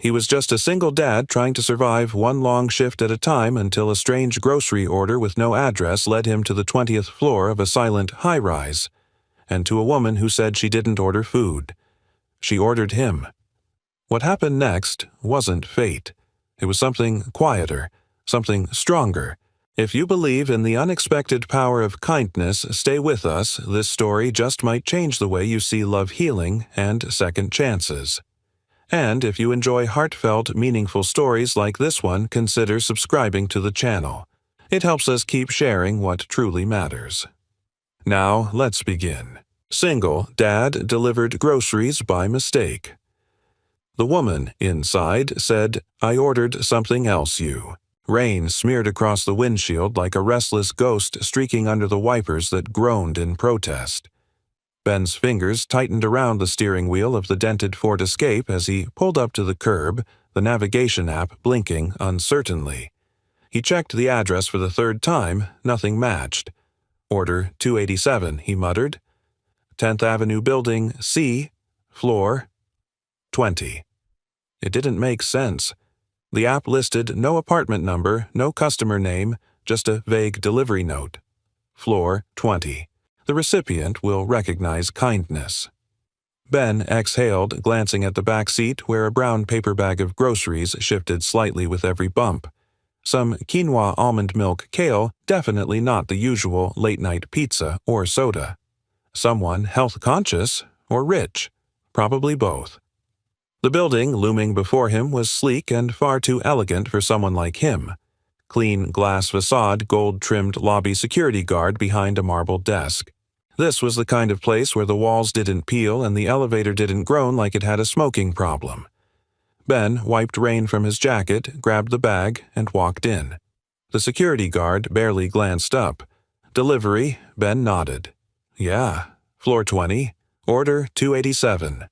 He was just a single dad trying to survive one long shift at a time until a strange grocery order with no address led him to the 20th floor of a silent high-rise, and to a woman who said she didn't order food. She ordered him. What happened next wasn't fate. It was something quieter, something stronger. If you believe in the unexpected power of kindness, stay with us. This story just might change the way you see love, healing, and second chances. And if you enjoy heartfelt, meaningful stories like this one, consider subscribing to the channel. It helps us keep sharing what truly matters. Now, let's begin. Single dad delivered groceries by mistake. The woman inside said, "I ordered something else, you." Rain smeared across the windshield like a restless ghost streaking under the wipers that groaned in protest. Ben's fingers tightened around the steering wheel of the dented Ford Escape as he pulled up to the curb, the navigation app blinking uncertainly. He checked the address for the third time. Nothing matched. "Order 287, he muttered. 10th Avenue Building, C, floor 20. It didn't make sense. The app listed no apartment number, no customer name, just a vague delivery note. Floor 20. The recipient will recognize kindness. Ben exhaled, glancing at the back seat where a brown paper bag of groceries shifted slightly with every bump. Some quinoa almond milk kale, definitely not the usual late-night pizza or soda. Someone health-conscious or rich, probably both. The building looming before him was sleek and far too elegant for someone like him. Clean glass facade, gold-trimmed lobby security guard behind a marble desk. This was the kind of place where the walls didn't peel and the elevator didn't groan like it had a smoking problem. Ben wiped rain from his jacket, grabbed the bag, and walked in. The security guard barely glanced up. "Delivery," Ben nodded. "Yeah, floor 20, order 287.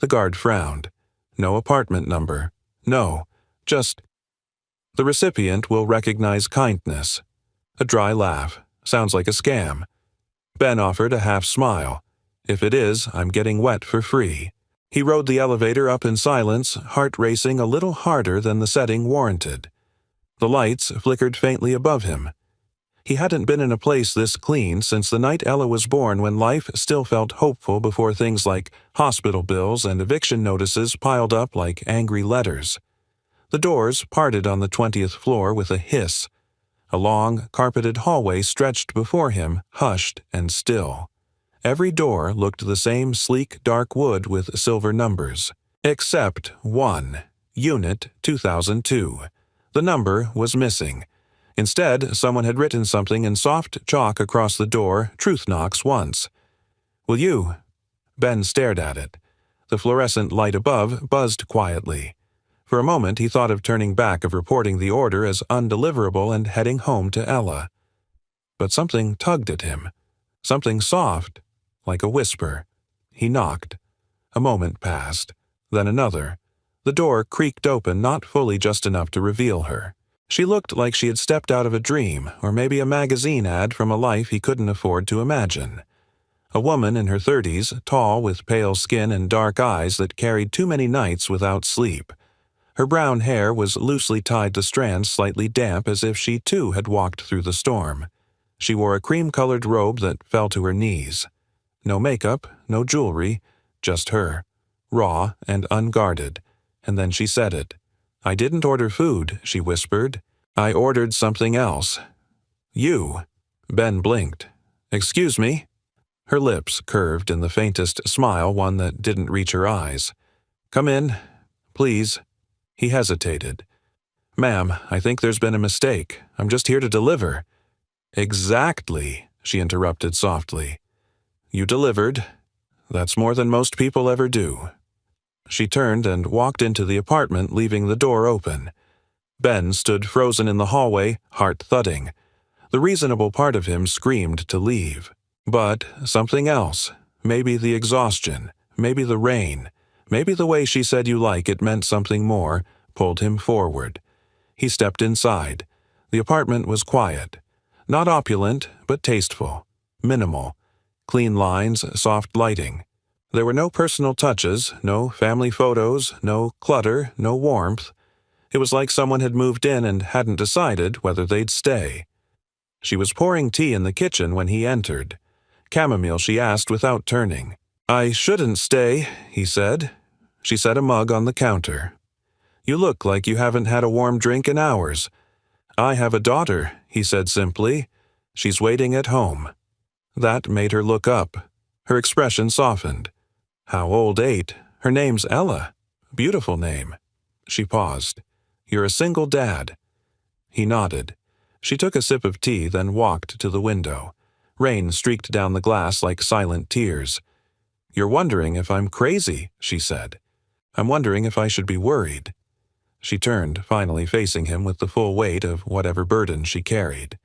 The guard frowned. "No apartment number. No, just—" "The recipient will recognize kindness." A dry laugh. Sounds like a scam. Ben offered a half smile. "If it is, I'm getting wet for free." He rode the elevator up in silence, heart racing a little harder than the setting warranted. The lights flickered faintly above him. He hadn't been in a place this clean since the night Ella was born, when life still felt hopeful before things like hospital bills and eviction notices piled up like angry letters. The doors parted on the 20th floor with a hiss. A long, carpeted hallway stretched before him, hushed and still. Every door looked the same sleek dark wood with silver numbers. Except one, Unit 2002. The number was missing. Instead, someone had written something in soft chalk across the door, "Truth knocks once." "Will you?" Ben stared at it. The fluorescent light above buzzed quietly. For a moment he thought of turning back, of reporting the order as undeliverable and heading home to Ella. But something tugged at him. Something soft, like a whisper. He knocked. A moment passed. Then another. The door creaked open, not fully, just enough to reveal her. She looked like she had stepped out of a dream, or maybe a magazine ad from a life he couldn't afford to imagine. A woman in her 30s, tall, with pale skin and dark eyes that carried too many nights without sleep. Her brown hair was loosely tied to strands slightly damp, as if she too had walked through the storm. She wore a cream-colored robe that fell to her knees. No makeup, no jewelry, just her, raw and unguarded. And then she said it. "I didn't order food," she whispered. "I ordered something else." "You?" Ben blinked. "Excuse me?" Her lips curved in the faintest smile, one that didn't reach her eyes. "Come in, please." He hesitated. "Ma'am, I think there's been a mistake. I'm just here to deliver." "Exactly," she interrupted softly. "You delivered. That's more than most people ever do." She turned and walked into the apartment, leaving the door open. Ben stood frozen in the hallway, heart thudding. The reasonable part of him screamed to leave. But something else, maybe the exhaustion, maybe the rain, maybe the way she said "you like it" meant something more, pulled him forward. He stepped inside. The apartment was quiet. Not opulent, but tasteful. Minimal. Clean lines, soft lighting. There were no personal touches, no family photos, no clutter, no warmth. It was like someone had moved in and hadn't decided whether they'd stay. She was pouring tea in the kitchen when he entered. Chamomile, she asked without turning. "I shouldn't stay," he said. She set a mug on the counter. "You look like you haven't had a warm drink in hours." "I have a daughter," he said simply. "She's waiting at home." That made her look up. Her expression softened. "How old? 8. Her name's Ella. Beautiful name." She paused. "You're a single dad." He nodded. She took a sip of tea, then walked to the window. Rain streaked down the glass like silent tears. "You're wondering if I'm crazy," she said. "I'm wondering if I should be worried." She turned, finally facing him with the full weight of whatever burden she carried.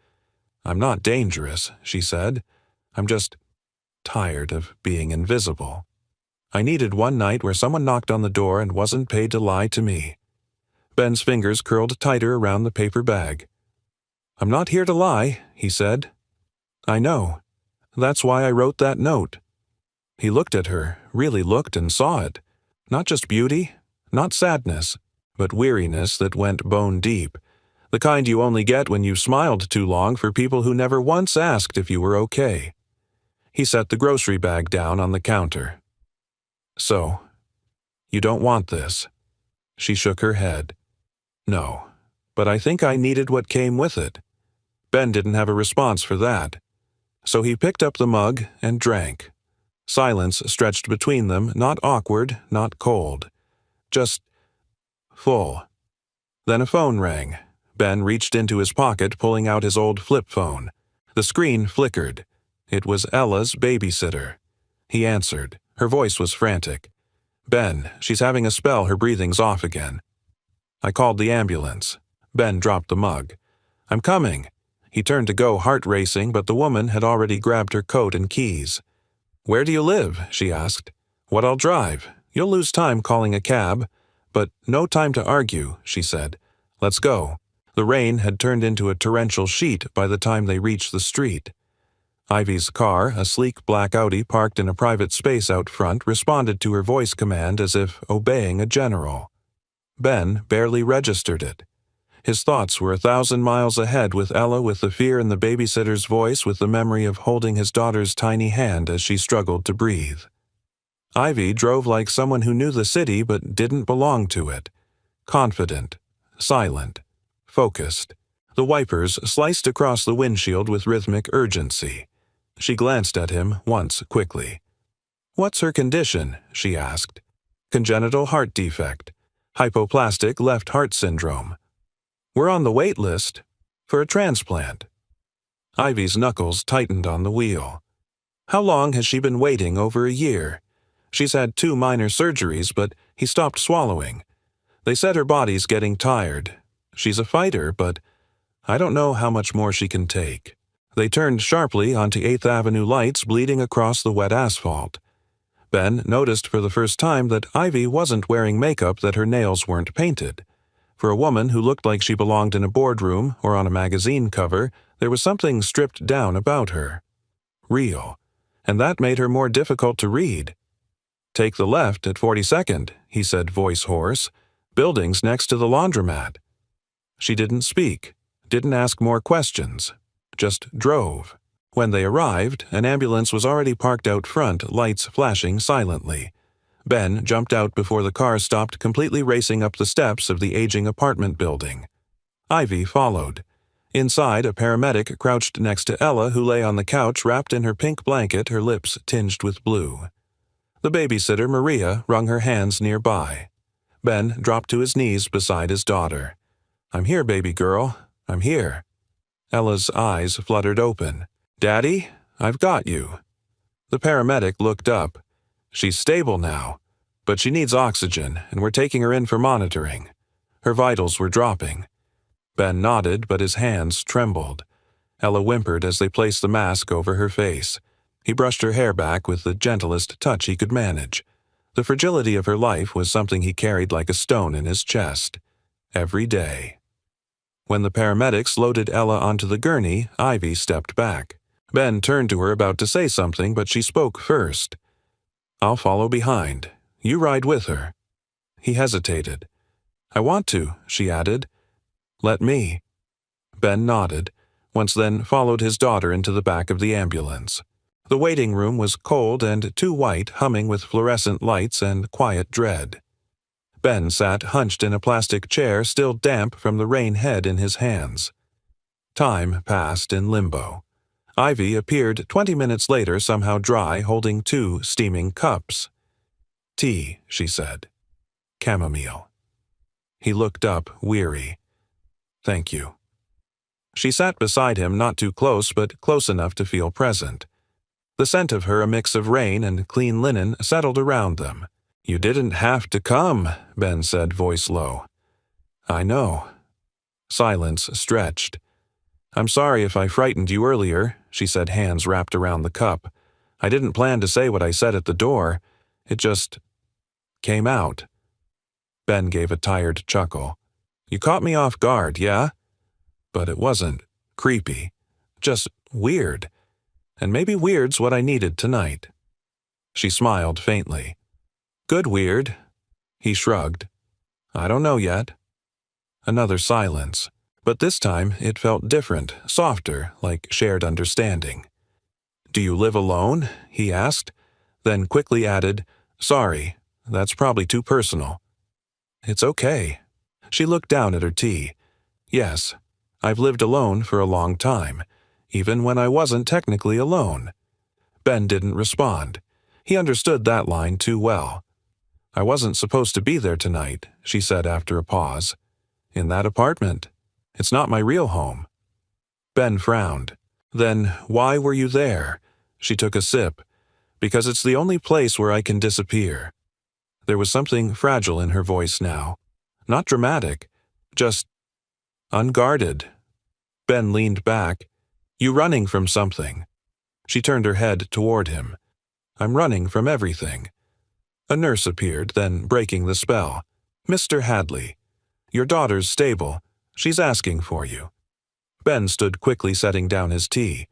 "I'm not dangerous," she said. "I'm just tired of being invisible. I needed one night where someone knocked on the door and wasn't paid to lie to me." Ben's fingers curled tighter around the paper bag. "I'm not here to lie," he said. "I know. That's why I wrote that note." He looked at her, really looked and saw it. Not just beauty, not sadness, but weariness that went bone deep. The kind you only get when you've smiled too long for people who never once asked if you were okay. He set the grocery bag down on the counter. "So, you don't want this?" She shook her head. "No, but I think I needed what came with it." Ben didn't have a response for that. So he picked up the mug and drank. Silence stretched between them, not awkward, not cold. Just full. Then a phone rang. Ben reached into his pocket, pulling out his old flip phone. The screen flickered. It was Ella's babysitter. He answered. Her voice was frantic. "Ben, she's having a spell. Her breathing's off again." "I called the ambulance." Ben dropped the mug. "I'm coming." He turned to go, heart racing, but the woman had already grabbed her coat and keys. "Where do you live?" she asked. "What I'll drive. You'll lose time calling a cab." "But no time to argue," she said. "Let's go." The rain had turned into a torrential sheet by the time they reached the street. Ivy's car, a sleek black Audi parked in a private space out front, responded to her voice command as if obeying a general. Ben barely registered it. His thoughts were 1,000 miles ahead, with Ella, with the fear in the babysitter's voice, with the memory of holding his daughter's tiny hand as she struggled to breathe. Ivy drove like someone who knew the city but didn't belong to it. Confident, silent, focused. The wipers sliced across the windshield with rhythmic urgency. She glanced at him once quickly. "What's her condition?" she asked. "Congenital heart defect. Hypoplastic left heart syndrome. We're on the wait list for a transplant." Ivy's knuckles tightened on the wheel. "How long has she been waiting? Over a year. She's had 2 minor surgeries, but he stopped swallowing. They said her body's getting tired. She's a fighter, but I don't know how much more she can take." They turned sharply onto 8th Avenue lights bleeding across the wet asphalt. Ben noticed for the first time that Ivy wasn't wearing makeup, that her nails weren't painted. For a woman who looked like she belonged in a boardroom or on a magazine cover, there was something stripped down about her. Real. And that made her more difficult to read. "Take the left at 42nd, he said, voice hoarse. "Building's next to the laundromat." She didn't speak, didn't ask more questions, just drove. When they arrived, an ambulance was already parked out front, lights flashing silently. Ben jumped out before the car stopped, completely racing up the steps of the aging apartment building. Ivy followed. Inside, a paramedic crouched next to Ella, who lay on the couch wrapped in her pink blanket, her lips tinged with blue. The babysitter, Maria, wrung her hands nearby. Ben dropped to his knees beside his daughter. "I'm here, baby girl. I'm here." Ella's eyes fluttered open. "Daddy, I've got you." The paramedic looked up. "She's stable now, but she needs oxygen, and we're taking her in for monitoring." Her vitals were dropping. Ben nodded, but his hands trembled. Ella whimpered as they placed the mask over her face. He brushed her hair back with the gentlest touch he could manage. The fragility of her life was something he carried like a stone in his chest. Every day. When the paramedics loaded Ella onto the gurney, Ivy stepped back. Ben turned to her, about to say something, but she spoke first. I'll follow behind. You ride with her." He hesitated. "I want to," she added. "Let me." Ben nodded, once then followed his daughter into the back of the ambulance. The waiting room was cold and too white, humming with fluorescent lights and quiet dread. Ben sat hunched in a plastic chair, still damp from the rain head in his hands. Time passed in limbo. Ivy appeared 20 minutes later, somehow dry, holding 2 steaming cups. "Tea," she said. "Chamomile." He looked up, weary. "Thank you." She sat beside him, not too close, but close enough to feel present. The scent of her, a mix of rain and clean linen, settled around them. "You didn't have to come," Ben said, voice low. "I know." Silence stretched. "I'm sorry if I frightened you earlier," she said, hands wrapped around the cup. "I didn't plan to say what I said at the door. It just came out." Ben gave a tired chuckle. "You caught me off guard, yeah? But it wasn't creepy. Just weird. And maybe weird's what I needed tonight." She smiled faintly. "Good weird." He shrugged. "I don't know yet." Another silence. But this time it felt different, softer, like shared understanding. "Do you live alone?" he asked, then quickly added, "Sorry, that's probably too personal." "It's okay." She looked down at her tea. "Yes, I've lived alone for a long time, even when I wasn't technically alone." Ben didn't respond. He understood that line too well. "I wasn't supposed to be there tonight," she said after a pause. "In that apartment. It's not my real home." Ben frowned. "Then why were you there?" She took a sip. "Because it's the only place where I can disappear." There was something fragile in her voice now. Not dramatic, just unguarded. Ben leaned back. "You running from something?" She turned her head toward him. "I'm running from everything." A nurse appeared, then breaking the spell. "Mr. Hadley, your daughter's stable. She's asking for you." Ben stood quickly, setting down his tea.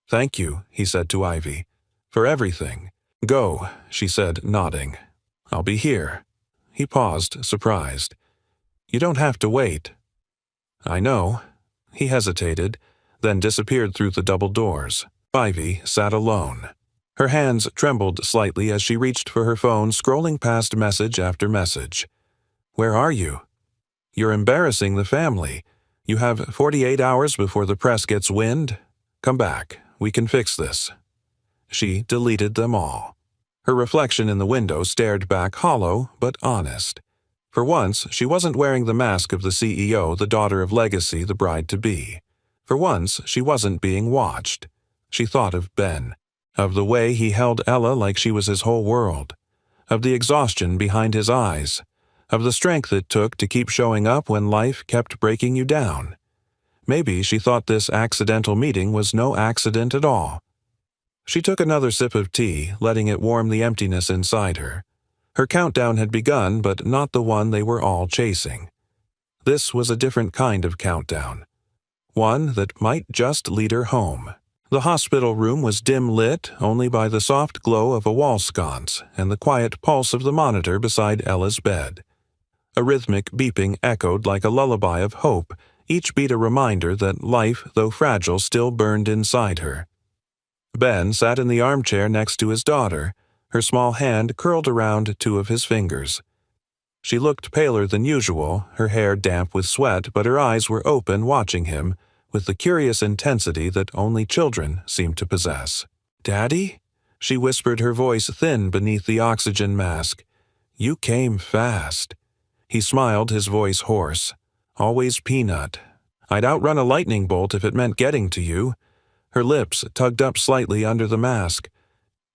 "Thank you," he said to Ivy. "For everything." "Go," she said, nodding. "I'll be here." He paused, surprised. "You don't have to wait." "I know." He hesitated, then disappeared through the double doors. Ivy sat alone. Her hands trembled slightly as she reached for her phone, scrolling past message after message. "Where are you?" "You're embarrassing the family. You have 48 hours before the press gets wind. Come back. We can fix this." She deleted them all. Her reflection in the window stared back, hollow but honest. For once, she wasn't wearing the mask of the CEO, the daughter of legacy, the bride-to-be. For once, she wasn't being watched. She thought of Ben, of the way he held Ella like she was his whole world, of the exhaustion behind his eyes, of the strength it took to keep showing up when life kept breaking you down. Maybe she thought this accidental meeting was no accident at all. She took another sip of tea, letting it warm the emptiness inside her. Her countdown had begun, but not the one they were all chasing. This was a different kind of countdown. One that might just lead her home. The hospital room was dim lit only by the soft glow of a wall sconce and the quiet pulse of the monitor beside Ella's bed. A rhythmic beeping echoed like a lullaby of hope, each beat a reminder that life, though fragile, still burned inside her. Ben sat in the armchair next to his daughter, her small hand curled around 2 of his fingers. She looked paler than usual, her hair damp with sweat, but her eyes were open, watching him, with the curious intensity that only children seem to possess. "Daddy?" She whispered, her voice thin beneath the oxygen mask. "You came fast." He smiled, his voice hoarse. "Always Peanut. I'd outrun a lightning bolt if it meant getting to you." Her lips tugged up slightly under the mask.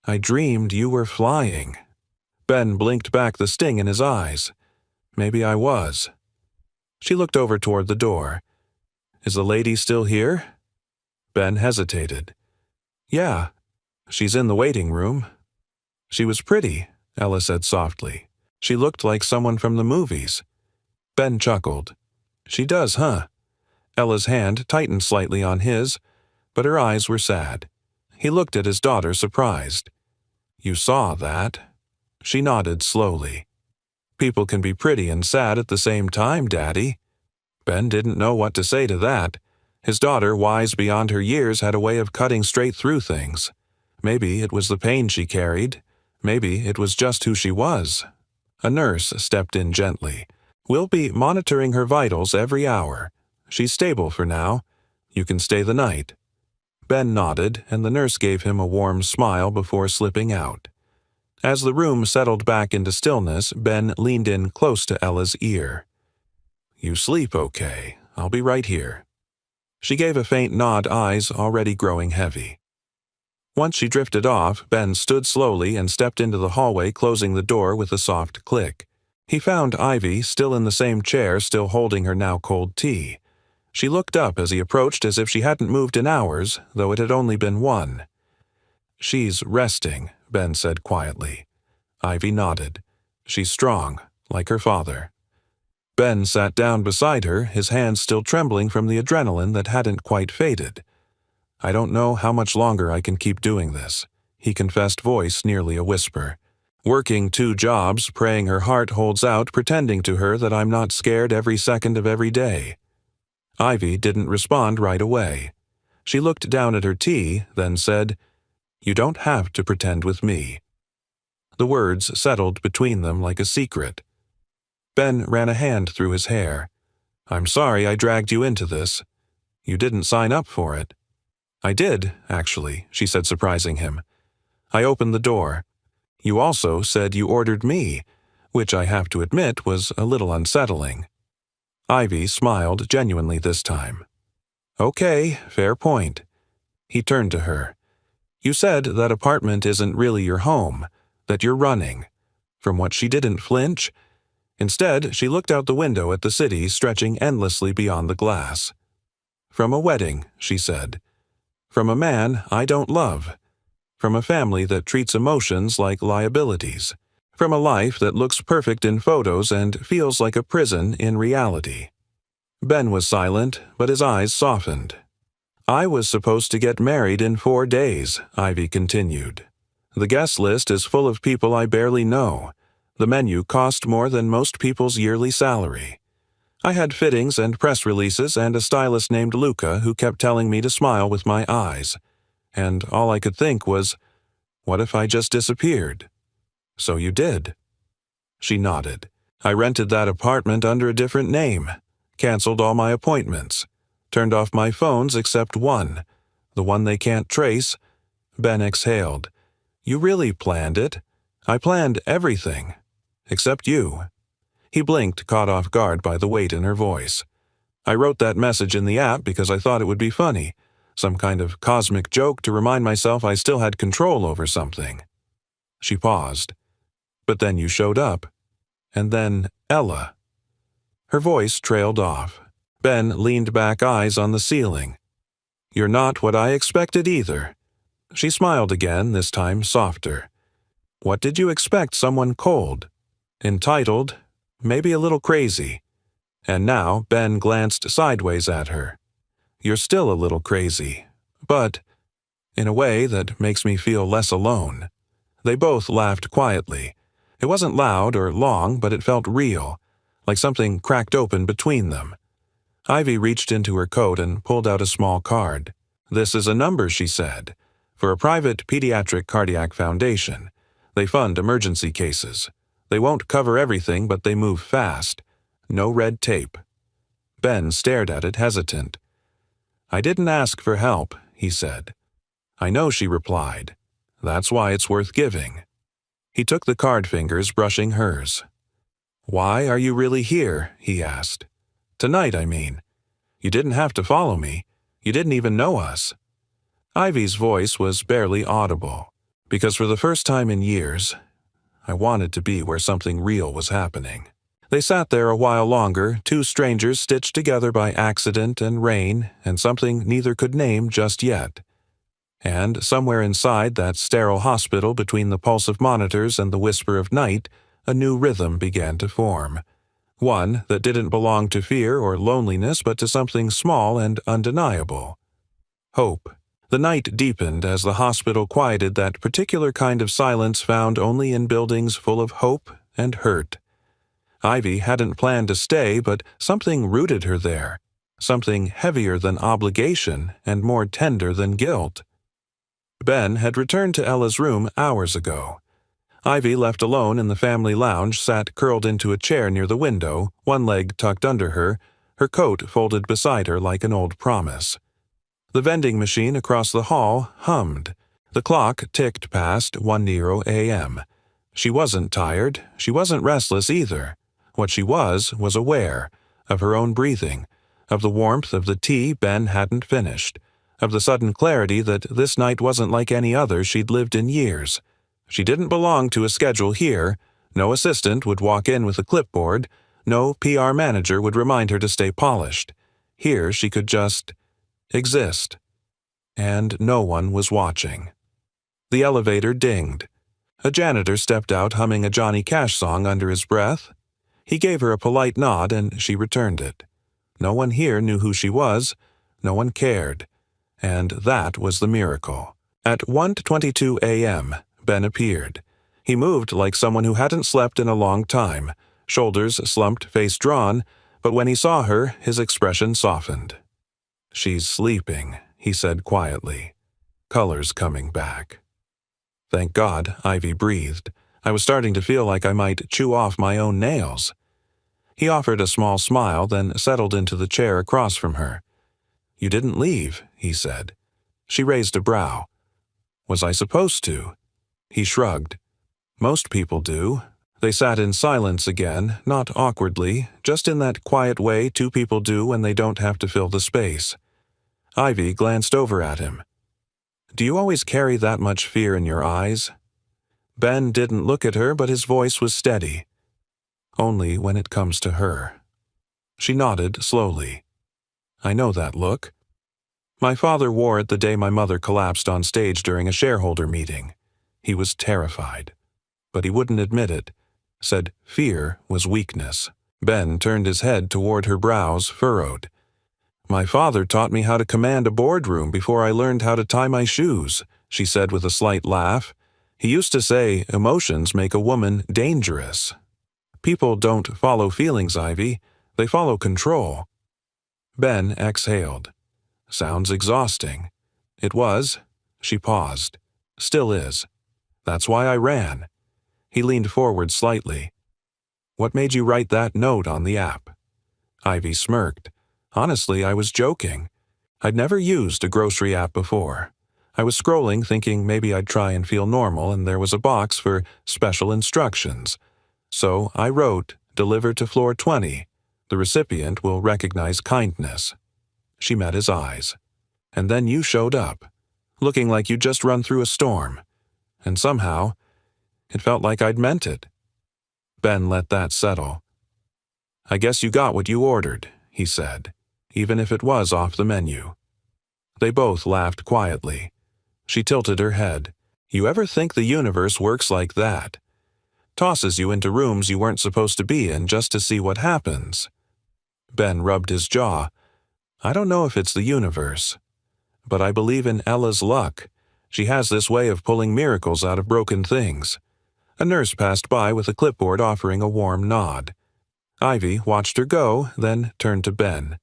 "I dreamed you were flying." Ben blinked back, the sting in his eyes. "Maybe I was." She looked over toward the door. "Is the lady still here?" Ben hesitated. "Yeah. She's in the waiting room." "She was pretty," Ella said softly. "She looked like someone from the movies." Ben chuckled. "She does, huh?" Ella's hand tightened slightly on his, but her eyes were sad. He looked at his daughter, surprised. You saw that? She nodded slowly. People can be pretty and sad at the same time, Daddy. Ben didn't know what to say to that. His daughter, wise beyond her years, had a way of cutting straight through things. Maybe it was the pain she carried. Maybe it was just who she was. A nurse stepped in gently. We'll be monitoring her vitals every hour. She's stable for now. You can stay the night. Ben nodded, and the nurse gave him a warm smile before slipping out. As the room settled back into stillness, Ben leaned in close to Ella's ear. You sleep okay. I'll be right here. She gave a faint nod, eyes already growing heavy. Once she drifted off, Ben stood slowly and stepped into the hallway, closing the door with a soft click. He found Ivy still in the same chair, still holding her now cold tea. She looked up as he approached as if she hadn't moved in hours, though it had only been one. She's resting, Ben said quietly. Ivy nodded. She's strong, like her father. Ben sat down beside her, his hands still trembling from the adrenaline that hadn't quite faded. I don't know how much longer I can keep doing this, he confessed, voice nearly a whisper. Working 2 jobs, praying her heart holds out, pretending to her that I'm not scared every second of every day. Ivy didn't respond right away. She looked down at her tea, then said, You don't have to pretend with me. The words settled between them like a secret. Ben ran a hand through his hair. I'm sorry I dragged you into this. You didn't sign up for it. I did, actually, she said, surprising him. I opened the door. You also said you ordered me, which I have to admit was a little unsettling. Ivy smiled genuinely this time. Okay, fair point. He turned to her. You said that apartment isn't really your home, that you're running. From what she didn't flinch. Instead, she looked out the window at the city stretching endlessly beyond the glass. From a wedding, she said. From a man I don't love. From a family that treats emotions like liabilities. From a life that looks perfect in photos and feels like a prison in reality. Ben was silent, but his eyes softened. I was supposed to get married in 4 days, Ivy continued. The guest list is full of people I barely know. The menu cost more than most people's yearly salary. I had fittings and press releases and a stylist named Luca who kept telling me to smile with my eyes. And all I could think was, what if I just disappeared? So you did. She nodded. I rented that apartment under a different name, canceled all my appointments, turned off my phones except one, the one they can't trace. Ben exhaled. You really planned it. I planned everything. Except you. He blinked, caught off guard by the weight in her voice. I wrote that message in the app because I thought it would be funny, some kind of cosmic joke to remind myself I still had control over something. She paused. But then you showed up. And then Ella. Her voice trailed off. Ben leaned back, eyes on the ceiling. You're not what I expected either. She smiled again, this time softer. What did you expect, someone cold? Entitled, maybe a little crazy. And now Ben glanced sideways at her. You're still a little crazy, but in a way that makes me feel less alone. They both laughed quietly. It wasn't loud or long, but it felt real, like something cracked open between them. Ivy reached into her coat and pulled out a small card. This is a number, she said, for a private pediatric cardiac foundation. They fund emergency cases. They won't cover everything, but they move fast. No red tape. Ben stared at it, hesitant. I didn't ask for help, he said. I know, she replied. That's why it's worth giving. He took the card, fingers brushing hers. Why are you really here? He asked. Tonight, I mean. You didn't have to follow me. You didn't even know us. Ivy's voice was barely audible, because for the first time in years, I wanted to be where something real was happening. They sat there a while longer, 2 strangers stitched together by accident and rain and something neither could name just yet. And somewhere inside that sterile hospital between the pulse of monitors and the whisper of night, a new rhythm began to form. One that didn't belong to fear or loneliness but to something small and undeniable. Hope. The night deepened as the hospital quieted that particular kind of silence found only in buildings full of hope and hurt. Ivy hadn't planned to stay, but something rooted her there, something heavier than obligation and more tender than guilt. Ben had returned to Ella's room hours ago. Ivy, left alone in the family lounge, sat curled into a chair near the window, one leg tucked under her coat folded beside her like an old promise. The vending machine across the hall hummed. The clock ticked past 1:00 a.m. She wasn't tired. She wasn't restless either. What she was aware of her own breathing, of the warmth of the tea Ben hadn't finished, of the sudden clarity that this night wasn't like any other she'd lived in years. She didn't belong to a schedule here. No assistant would walk in with a clipboard. No PR manager would remind her to stay polished. Here she could just exist. And no one was watching. The elevator dinged. A janitor stepped out humming a Johnny Cash song under his breath. He gave her a polite nod and she returned it. No one here knew who she was. No one cared. And that was the miracle. At 1:22 a.m., Ben appeared. He moved like someone who hadn't slept in a long time, shoulders slumped, face drawn, but when he saw her, his expression softened. "She's sleeping," he said quietly. "Color's coming back." Thank God, Ivy breathed. I was starting to feel like I might chew off my own nails. He offered a small smile, then settled into the chair across from her. "You didn't leave," he said. She raised a brow. "Was I supposed to?" He shrugged. "Most people do." They sat in silence again, not awkwardly, just in that quiet way two people do when they don't have to fill the space. Ivy glanced over at him. "Do you always carry that much fear in your eyes?" Ben didn't look at her, but his voice was steady. "Only when it comes to her." She nodded slowly. "I know that look. My father wore it the day my mother collapsed on stage during a shareholder meeting. He was terrified. But he wouldn't admit it. Said fear was weakness." Ben turned his head toward her, brows furrowed. "My father taught me how to command a boardroom before I learned how to tie my shoes," she said with a slight laugh. "He used to say emotions make a woman dangerous." "People don't follow feelings, Ivy. They follow control." Ben exhaled. "Sounds exhausting." It was. She paused. "Still is. That's why I ran." He leaned forward slightly. "What made you write that note on the app?" Ivy smirked. "Honestly, I was joking. I'd never used a grocery app before. I was scrolling thinking maybe I'd try and feel normal, and there was a box for special instructions. So I wrote, 'Deliver to floor 20. The recipient will recognize kindness.'" She met his eyes. "And then you showed up, looking like you'd just run through a storm. And somehow, it felt like I'd meant it." Ben let that settle. "I guess you got what you ordered," he said, "even if it was off the menu." They both laughed quietly. She tilted her head. "You ever think the universe works like that? Tosses you into rooms you weren't supposed to be in just to see what happens?" Ben rubbed his jaw. "I don't know if it's the universe, but I believe in Ella's luck. She has this way of pulling miracles out of broken things." A nurse passed by with a clipboard offering a warm nod. Ivy watched her go, then turned to Ben.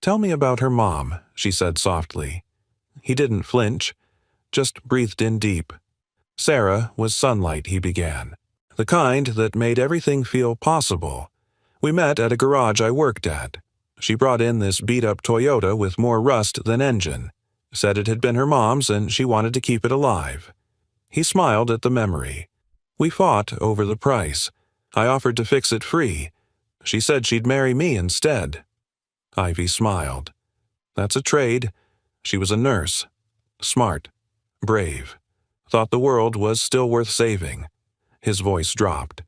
"Tell me about her mom," she said softly. He didn't flinch, just breathed in deep. "Sarah was sunlight," he began. "The kind that made everything feel possible. We met at a garage I worked at. She brought in this beat-up Toyota with more rust than engine. Said it had been her mom's and she wanted to keep it alive." He smiled at the memory. "We fought over the price. I offered to fix it free. She said she'd marry me instead." Ivy smiled. "That's a trade." She was a nurse. Smart. Brave. Thought the world was still worth saving. His voice dropped.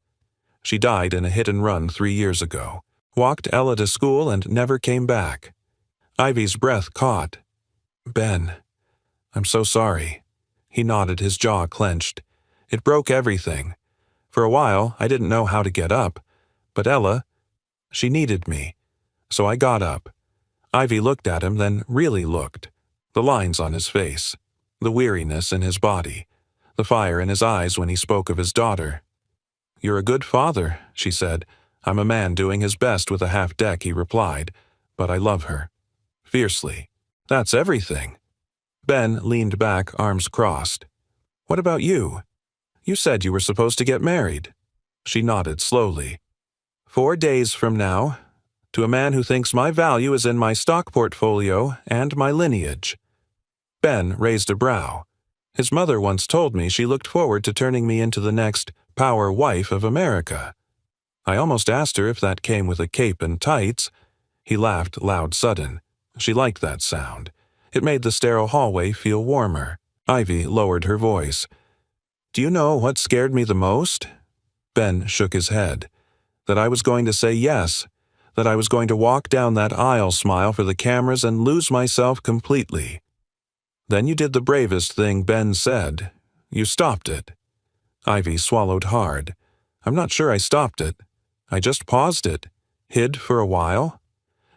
"She died in a hit-and-run 3 years ago. Walked Ella to school and never came back." Ivy's breath caught. "Ben, I'm so sorry." He nodded, his jaw clenched. "It broke everything. For a while, I didn't know how to get up. But Ella, she needed me. So I got up." Ivy looked at him, then really looked. The lines on his face, the weariness in his body, the fire in his eyes when he spoke of his daughter. "You're a good father," she said. "I'm a man doing his best with a half-deck," he replied, "but I love her." Fiercely. "That's everything." Ben leaned back, arms crossed. "What about you? You said you were supposed to get married." She nodded slowly. 4 days from now, to a man who thinks my value is in my stock portfolio and my lineage." Ben raised a brow. His mother once told me she looked forward to turning me into the next power wife of America. I almost asked her if that came with a cape and tights. He laughed loud sudden. She liked that sound. It made the sterile hallway feel warmer. Ivy lowered her voice. "Do you know what scared me the most?" Ben shook his head. "That I was going to say yes. That I was going to walk down that aisle, smile for the cameras, and lose myself completely." "Then you did the bravest thing Ben said. You stopped it." Ivy swallowed hard. "I'm not sure I stopped it. I just paused it, hid for a while.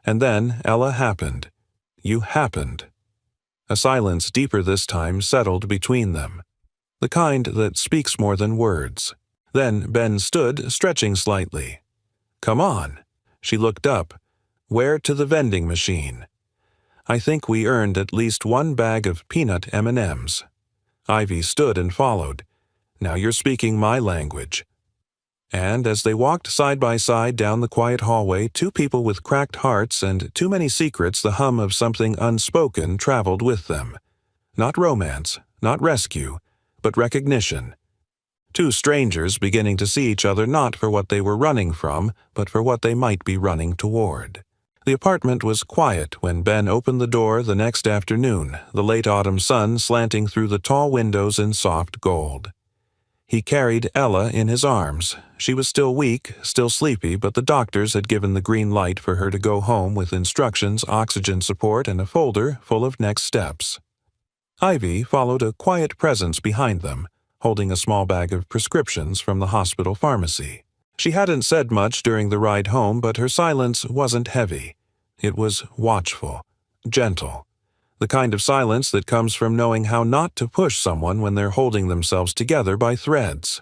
And then Ella happened. You happened." A silence deeper this time settled between them, the kind that speaks more than words. Then Ben stood, stretching slightly. "Come on." She looked up. "Where to the vending machine?" "I think we earned at least 1 bag of peanut M&Ms. Ivy stood and followed. "Now you're speaking my language." And as they walked side by side down the quiet hallway, 2 people with cracked hearts and too many secrets, the hum of something unspoken traveled with them. Not romance, not rescue, but recognition. 2 strangers beginning to see each other not for what they were running from, but for what they might be running toward. The apartment was quiet when Ben opened the door the next afternoon, the late autumn sun slanting through the tall windows in soft gold. He carried Ella in his arms. She was still weak, still sleepy, but the doctors had given the green light for her to go home with instructions, oxygen support, and a folder full of next steps. Ivy followed a quiet presence behind them, holding a small bag of prescriptions from the hospital pharmacy. She hadn't said much during the ride home, but her silence wasn't heavy. It was watchful, gentle. The kind of silence that comes from knowing how not to push someone when they're holding themselves together by threads.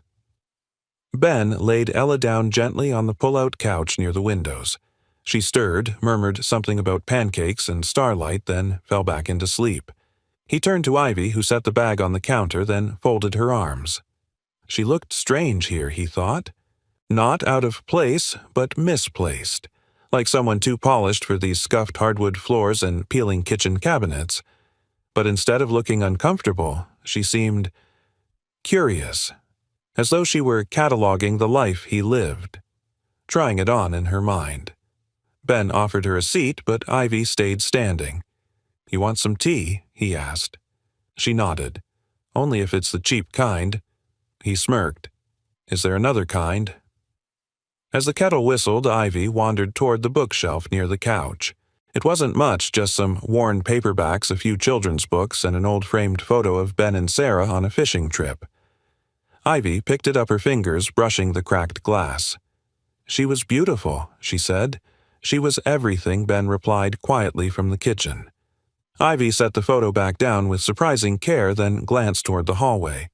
Ben laid Ella down gently on the pull-out couch near the windows. She stirred, murmured something about pancakes and starlight, then fell back into sleep. He turned to Ivy, who set the bag on the counter, then folded her arms. She looked strange here, he thought. Not out of place, but misplaced. Like someone too polished for these scuffed hardwood floors and peeling kitchen cabinets. But instead of looking uncomfortable, she seemed curious, as though she were cataloging the life he lived, trying it on in her mind. Ben offered her a seat, but Ivy stayed standing. "You want some tea?" he asked. She nodded. "Only if it's the cheap kind." He smirked. "Is there another kind?" As the kettle whistled, Ivy wandered toward the bookshelf near the couch. It wasn't much, just some worn paperbacks, a few children's books, and an old framed photo of Ben and Sarah on a fishing trip. Ivy picked it up her fingers, brushing the cracked glass. "She was beautiful," she said. "She was everything," Ben replied quietly from the kitchen. Ivy set the photo back down with surprising care, then glanced toward the hallway.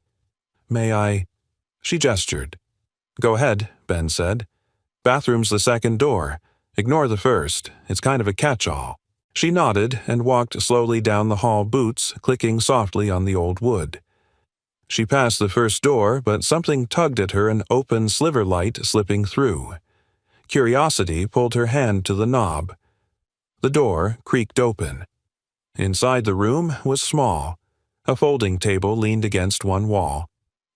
"May I?" She gestured. "Go ahead," Ben said. "Bathroom's the second door. Ignore the first. It's kind of a catch-all." She nodded and walked slowly down the hall, boots clicking softly on the old wood. She passed the first door, but something tugged at her, an open sliver light slipping through. Curiosity pulled her hand to the knob. The door creaked open. Inside the room was small. A folding table leaned against one wall.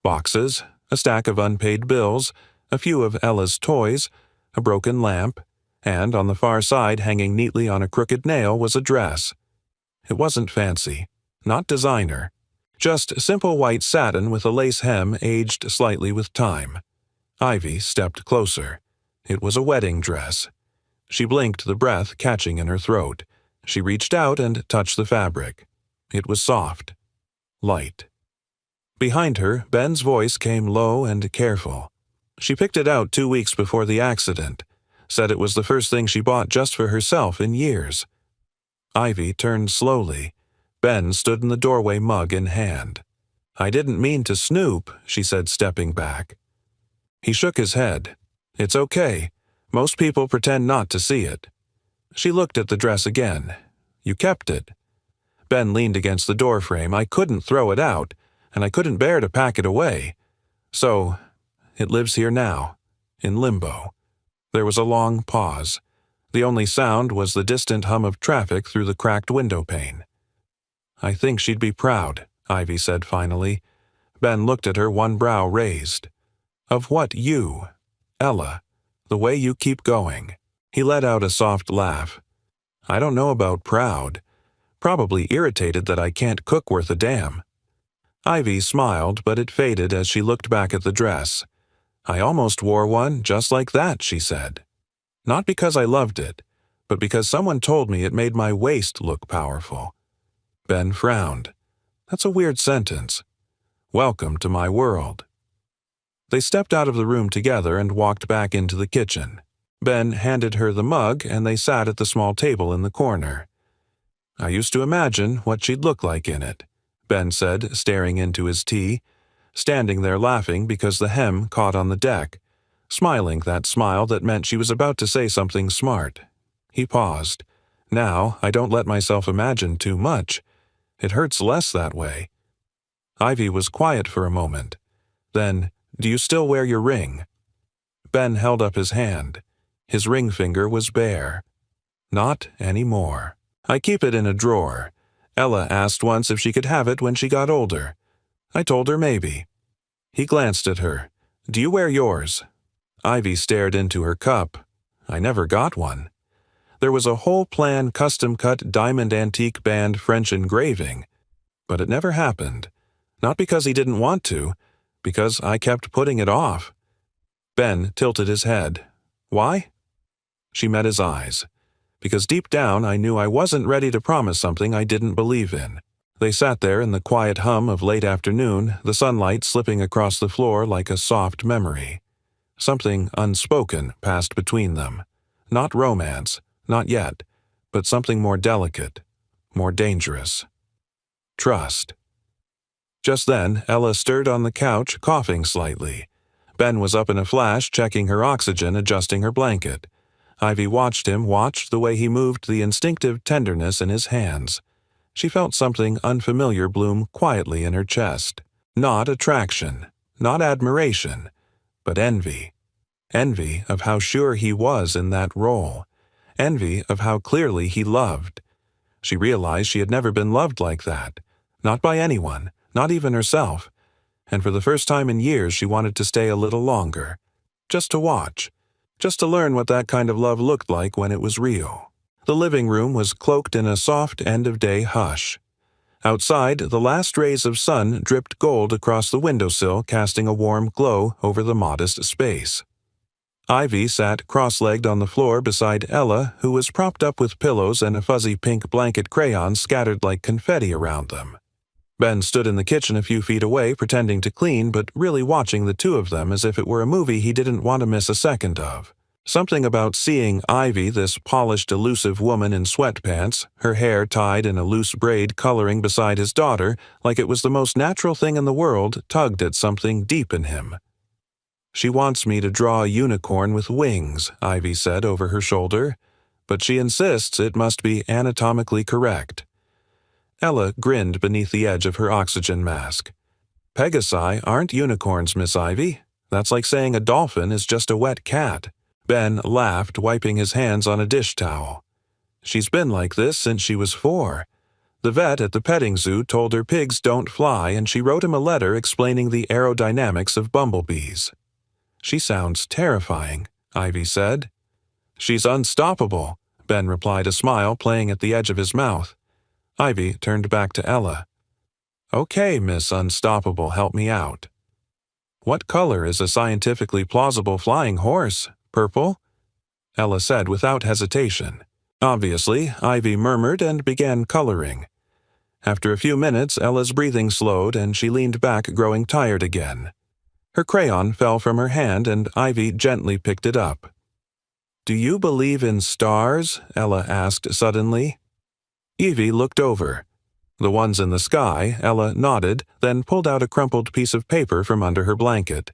Boxes, a stack of unpaid bills, a few of Ella's toys, a broken lamp, and on the far side, hanging neatly on a crooked nail, was a dress. It wasn't fancy, not designer, just simple white satin with a lace hem aged slightly with time. Ivy stepped closer. It was a wedding dress. She blinked, the breath catching in her throat. She reached out and touched the fabric. It was soft, light. Behind her, Ben's voice came low and careful. She picked it out 2 weeks before the accident, said it was the first thing she bought just for herself in years. Ivy turned slowly. Ben stood in the doorway, mug in hand. "I didn't mean to snoop," she said, stepping back. He shook his head. "It's okay. Most people pretend not to see it." She looked at the dress again. "You kept it." Ben leaned against the doorframe. "I couldn't throw it out, and I couldn't bear to pack it away. So, it lives here now, in limbo." There was a long pause. The only sound was the distant hum of traffic through the cracked window pane. "I think she'd be proud," Ivy said finally. Ben looked at her, one brow raised. "Of what you, Ella, the way you keep going." He let out a soft laugh. "I don't know about proud. Probably irritated that I can't cook worth a damn." Ivy smiled, but it faded as she looked back at the dress. "I almost wore one just like that," she said. "Not because I loved it, but because someone told me it made my waist look powerful." Ben frowned. "That's a weird sentence. Welcome to my world." They stepped out of the room together and walked back into the kitchen. Ben handed her the mug, and they sat at the small table in the corner. "I used to imagine what she'd look like in it," Ben said, staring into his tea, standing there laughing because the hem caught on the deck, smiling that smile that meant she was about to say something smart. He paused. "Now, I don't let myself imagine too much. It hurts less that way." Ivy was quiet for a moment. Then, "Do you still wear your ring?" Ben held up his hand. His ring finger was bare. "Not anymore. I keep it in a drawer. Ella asked once if she could have it when she got older. I told her maybe." He glanced at her. "Do you wear yours?" Ivy stared into her cup. "I never got one." There was a whole plan custom-cut diamond antique band French engraving. But it never happened. Not because he didn't want to, because I kept putting it off. Ben tilted his head. "Why?" She met his eyes. "Because deep down I knew I wasn't ready to promise something I didn't believe in." They sat there in the quiet hum of late afternoon, the sunlight slipping across the floor like a soft memory. Something unspoken passed between them. Not romance, not yet, but something more delicate, more dangerous. Trust. Just then, Ella stirred on the couch, coughing slightly. Ben was up in a flash, checking her oxygen, adjusting her blanket. Ivy watched the way he moved the instinctive tenderness in his hands. She felt something unfamiliar bloom quietly in her chest. Not attraction, not admiration, but envy. Envy of how sure he was in that role. Envy of how clearly he loved. She realized she had never been loved like that. Not by anyone, not even herself. And for the first time in years she wanted to stay a little longer. Just to watch. Just to learn what that kind of love looked like when it was real. The living room was cloaked in a soft end-of-day hush. Outside, the last rays of sun dripped gold across the windowsill, casting a warm glow over the modest space. Ivy sat cross-legged on the floor beside Ella, who was propped up with pillows and a fuzzy pink blanket crayon scattered like confetti around them. Ben stood in the kitchen a few feet away, pretending to clean, but really watching the two of them as if it were a movie he didn't want to miss a second of. Something about seeing Ivy, this polished, elusive woman in sweatpants, her hair tied in a loose braid coloring beside his daughter like it was the most natural thing in the world, tugged at something deep in him. "She wants me to draw a unicorn with wings," Ivy said over her shoulder, "but she insists it must be anatomically correct." Ella grinned beneath the edge of her oxygen mask. "Pegasi aren't unicorns, Miss Ivy. That's like saying a dolphin is just a wet cat." Ben laughed, wiping his hands on a dish towel. "She's been like this since she was 4. The vet at the petting zoo told her pigs don't fly, and she wrote him a letter explaining the aerodynamics of bumblebees." "She sounds terrifying," Ivy said. "She's unstoppable," Ben replied, a smile playing at the edge of his mouth. Ivy turned back to Ella. "Okay, Miss Unstoppable, help me out." "What color is a scientifically plausible flying horse? Purple?" Ella said without hesitation. Obviously, Ivy murmured and began coloring. After a few minutes, Ella's breathing slowed and she leaned back, growing tired again. Her crayon fell from her hand and Ivy gently picked it up. "Do you believe in stars?" Ella asked suddenly. Evie looked over. The ones in the sky, Ella nodded, then pulled out a crumpled piece of paper from under her blanket.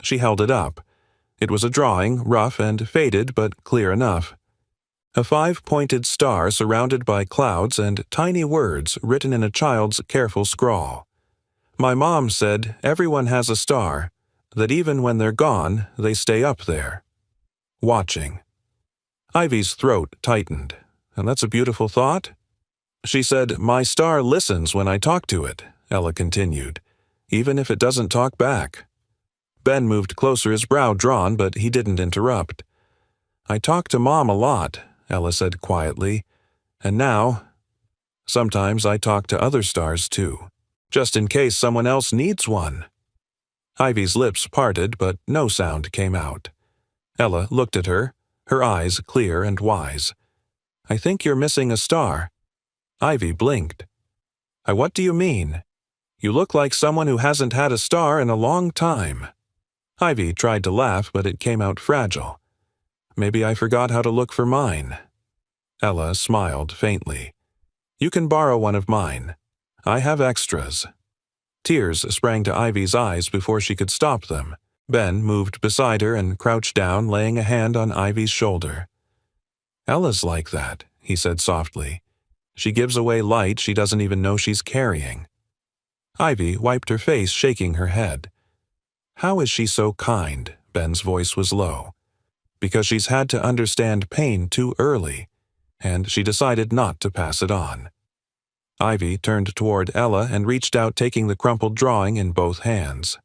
She held it up. It was a drawing, rough and faded, but clear enough. A 5-pointed star surrounded by clouds and tiny words written in a child's careful scrawl. My mom said everyone has a star, that even when they're gone, they stay up there. Watching. Ivy's throat tightened. And that's a beautiful thought? She said, my star listens when I talk to it, Ella continued, even if it doesn't talk back. Ben moved closer, his brow drawn, but he didn't interrupt. I talk to Mom a lot, Ella said quietly, and now, sometimes I talk to other stars too, just in case someone else needs one. Ivy's lips parted, but no sound came out. Ella looked at her, her eyes clear and wise. I think you're missing a star. Ivy blinked. What do you mean? You look like someone who hasn't had a star in a long time. Ivy tried to laugh, but it came out fragile. Maybe I forgot how to look for mine. Ella smiled faintly. You can borrow one of mine. I have extras. Tears sprang to Ivy's eyes before she could stop them. Ben moved beside her and crouched down, laying a hand on Ivy's shoulder. Ella's like that, he said softly. She gives away light she doesn't even know she's carrying. Ivy wiped her face, shaking her head. How is she so kind? Ben's voice was low. Because she's had to understand pain too early, and she decided not to pass it on. Ivy turned toward Ella and reached out, taking the crumpled drawing in both hands.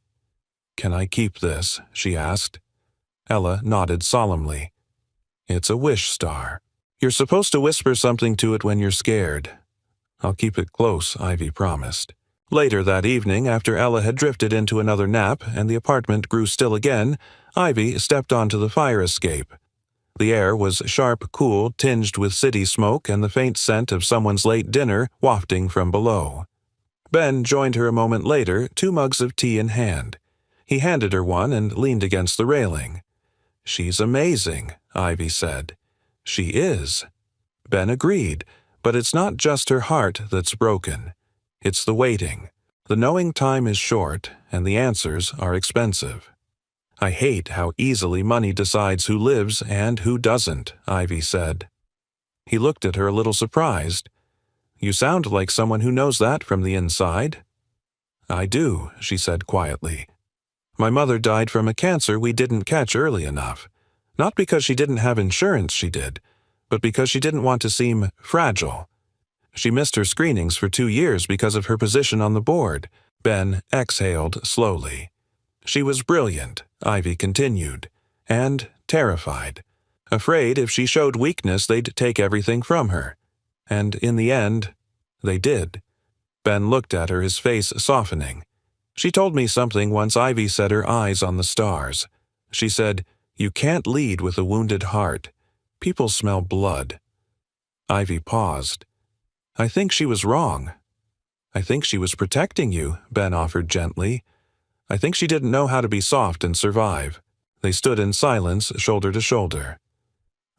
Can I keep this? She asked. Ella nodded solemnly. It's a wish star. You're supposed to whisper something to it when you're scared. I'll keep it close, Ivy promised. Later that evening, after Ella had drifted into another nap and the apartment grew still again, Ivy stepped onto the fire escape. The air was sharp, cool, tinged with city smoke and the faint scent of someone's late dinner wafting from below. Ben joined her a moment later, 2 mugs of tea in hand. He handed her one and leaned against the railing. She's amazing, Ivy said. She is. Ben agreed, but it's not just her heart that's broken. It's the waiting. The knowing time is short, and the answers are expensive. I hate how easily money decides who lives and who doesn't, Ivy said. He looked at her a little surprised. You sound like someone who knows that from the inside. I do, she said quietly. My mother died from a cancer we didn't catch early enough. Not because she didn't have insurance, she did, but because she didn't want to seem fragile. She missed her screenings for 2 years because of her position on the board. Ben exhaled slowly. She was brilliant, Ivy continued, and terrified. Afraid if she showed weakness they'd take everything from her. And in the end, they did. Ben looked at her, his face softening. She told me something once. Ivy set her eyes on the stars. She said, You can't lead with a wounded heart. People smell blood. Ivy paused. I think she was wrong. I think she was protecting you, Ben offered gently. I think she didn't know how to be soft and survive. They stood in silence, shoulder to shoulder.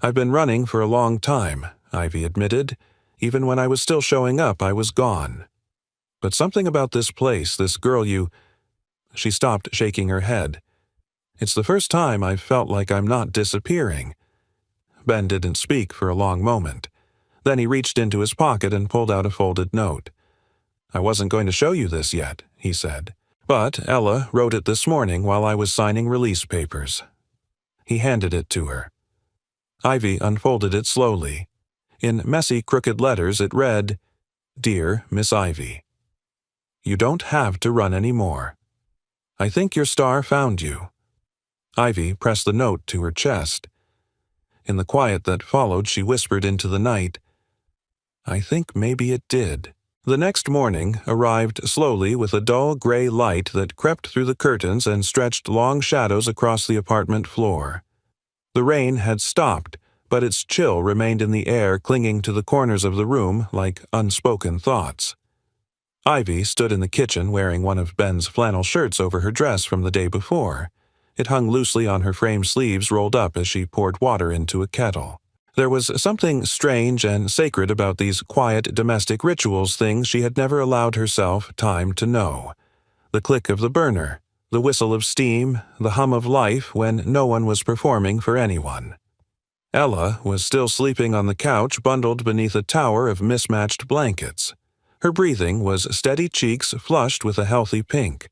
I've been running for a long time, Ivy admitted. Even when I was still showing up, I was gone. But something about this place, this girl you... She stopped, shaking her head. It's the first time I've felt like I'm not disappearing. Ben didn't speak for a long moment. Then he reached into his pocket and pulled out a folded note. I wasn't going to show you this yet, he said. But Ella wrote it this morning while I was signing release papers. He handed it to her. Ivy unfolded it slowly. In messy, crooked letters it read, Dear Miss Ivy, You don't have to run anymore. I think your star found you. Ivy pressed the note to her chest. In the quiet that followed, she whispered into the night, I think maybe it did. The next morning arrived slowly with a dull gray light that crept through the curtains and stretched long shadows across the apartment floor. The rain had stopped, but its chill remained in the air, clinging to the corners of the room like unspoken thoughts. Ivy stood in the kitchen wearing one of Ben's flannel shirts over her dress from the day before. It hung loosely on her frame sleeves, rolled up as she poured water into a kettle. There was something strange and sacred about these quiet domestic rituals, things she had never allowed herself time to know. The click of the burner, the whistle of steam, the hum of life when no one was performing for anyone. Ella was still sleeping on the couch, bundled beneath a tower of mismatched blankets. Her breathing was steady, cheeks flushed with a healthy pink.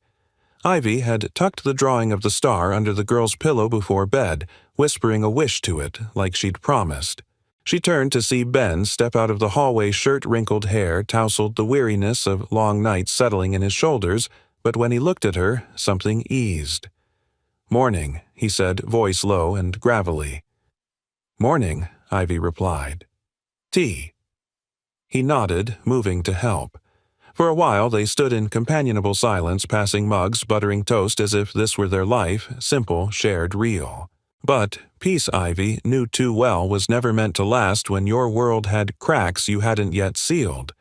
Ivy had tucked the drawing of the star under the girl's pillow before bed, whispering a wish to it, like she'd promised. She turned to see Ben step out of the hallway, shirt-wrinkled hair tousled, the weariness of long nights settling in his shoulders, but when he looked at her, something eased. "Morning," he said, voice low and gravelly. "Morning," Ivy replied. "Tea." He nodded, moving to help. For a while they stood in companionable silence, passing mugs, buttering toast as if this were their life, simple, shared, real. But peace, Ivy knew too well, was never meant to last when your world had cracks you hadn't yet sealed.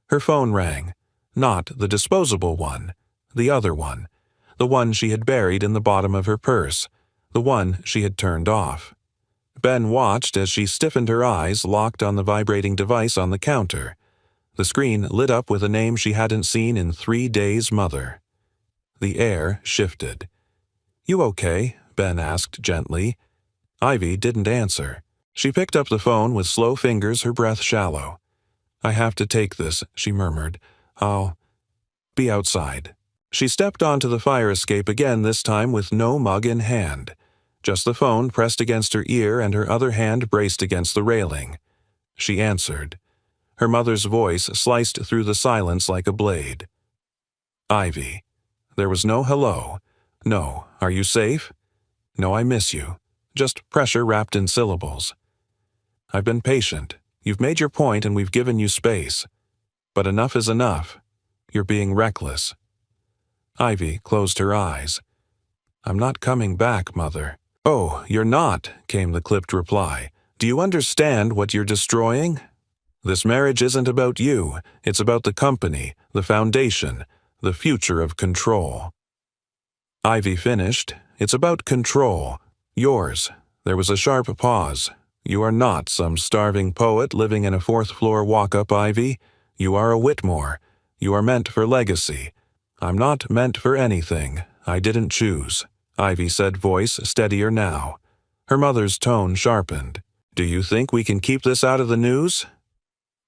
Her phone rang. Not the disposable one. The other one. The one she had buried in the bottom of her purse. The one she had turned off. Ben watched as she stiffened, her eyes locked on the vibrating device on the counter. The screen lit up with a name she hadn't seen in 3 days, Mother. The air shifted. "You okay?" Ben asked gently. Ivy didn't answer. She picked up the phone with slow fingers, her breath shallow. "I have to take this," she murmured. "I'll be outside." She stepped onto the fire escape again, this time with no mug in hand. Just the phone pressed against her ear and her other hand braced against the railing. She answered. Her mother's voice sliced through the silence like a blade. "Ivy." There was no hello. No, "Are you safe?" No, "I miss you." Just pressure wrapped in syllables. "I've been patient. You've made your point and we've given you space. But enough is enough. You're being reckless." Ivy closed her eyes. "I'm not coming back, Mother." "Oh, you're not," came the clipped reply. "Do you understand what you're destroying? This marriage isn't about you. It's about the company, the foundation, the future of control." Ivy finished. "It's about control. Yours." There was a sharp pause. "You are not some starving poet living in a fourth-floor walk-up, Ivy. You are a Whitmore. You are meant for legacy. I'm not meant for anything. I didn't choose," Ivy said, voice steadier now. Her mother's tone sharpened. "Do you think we can keep this out of the news?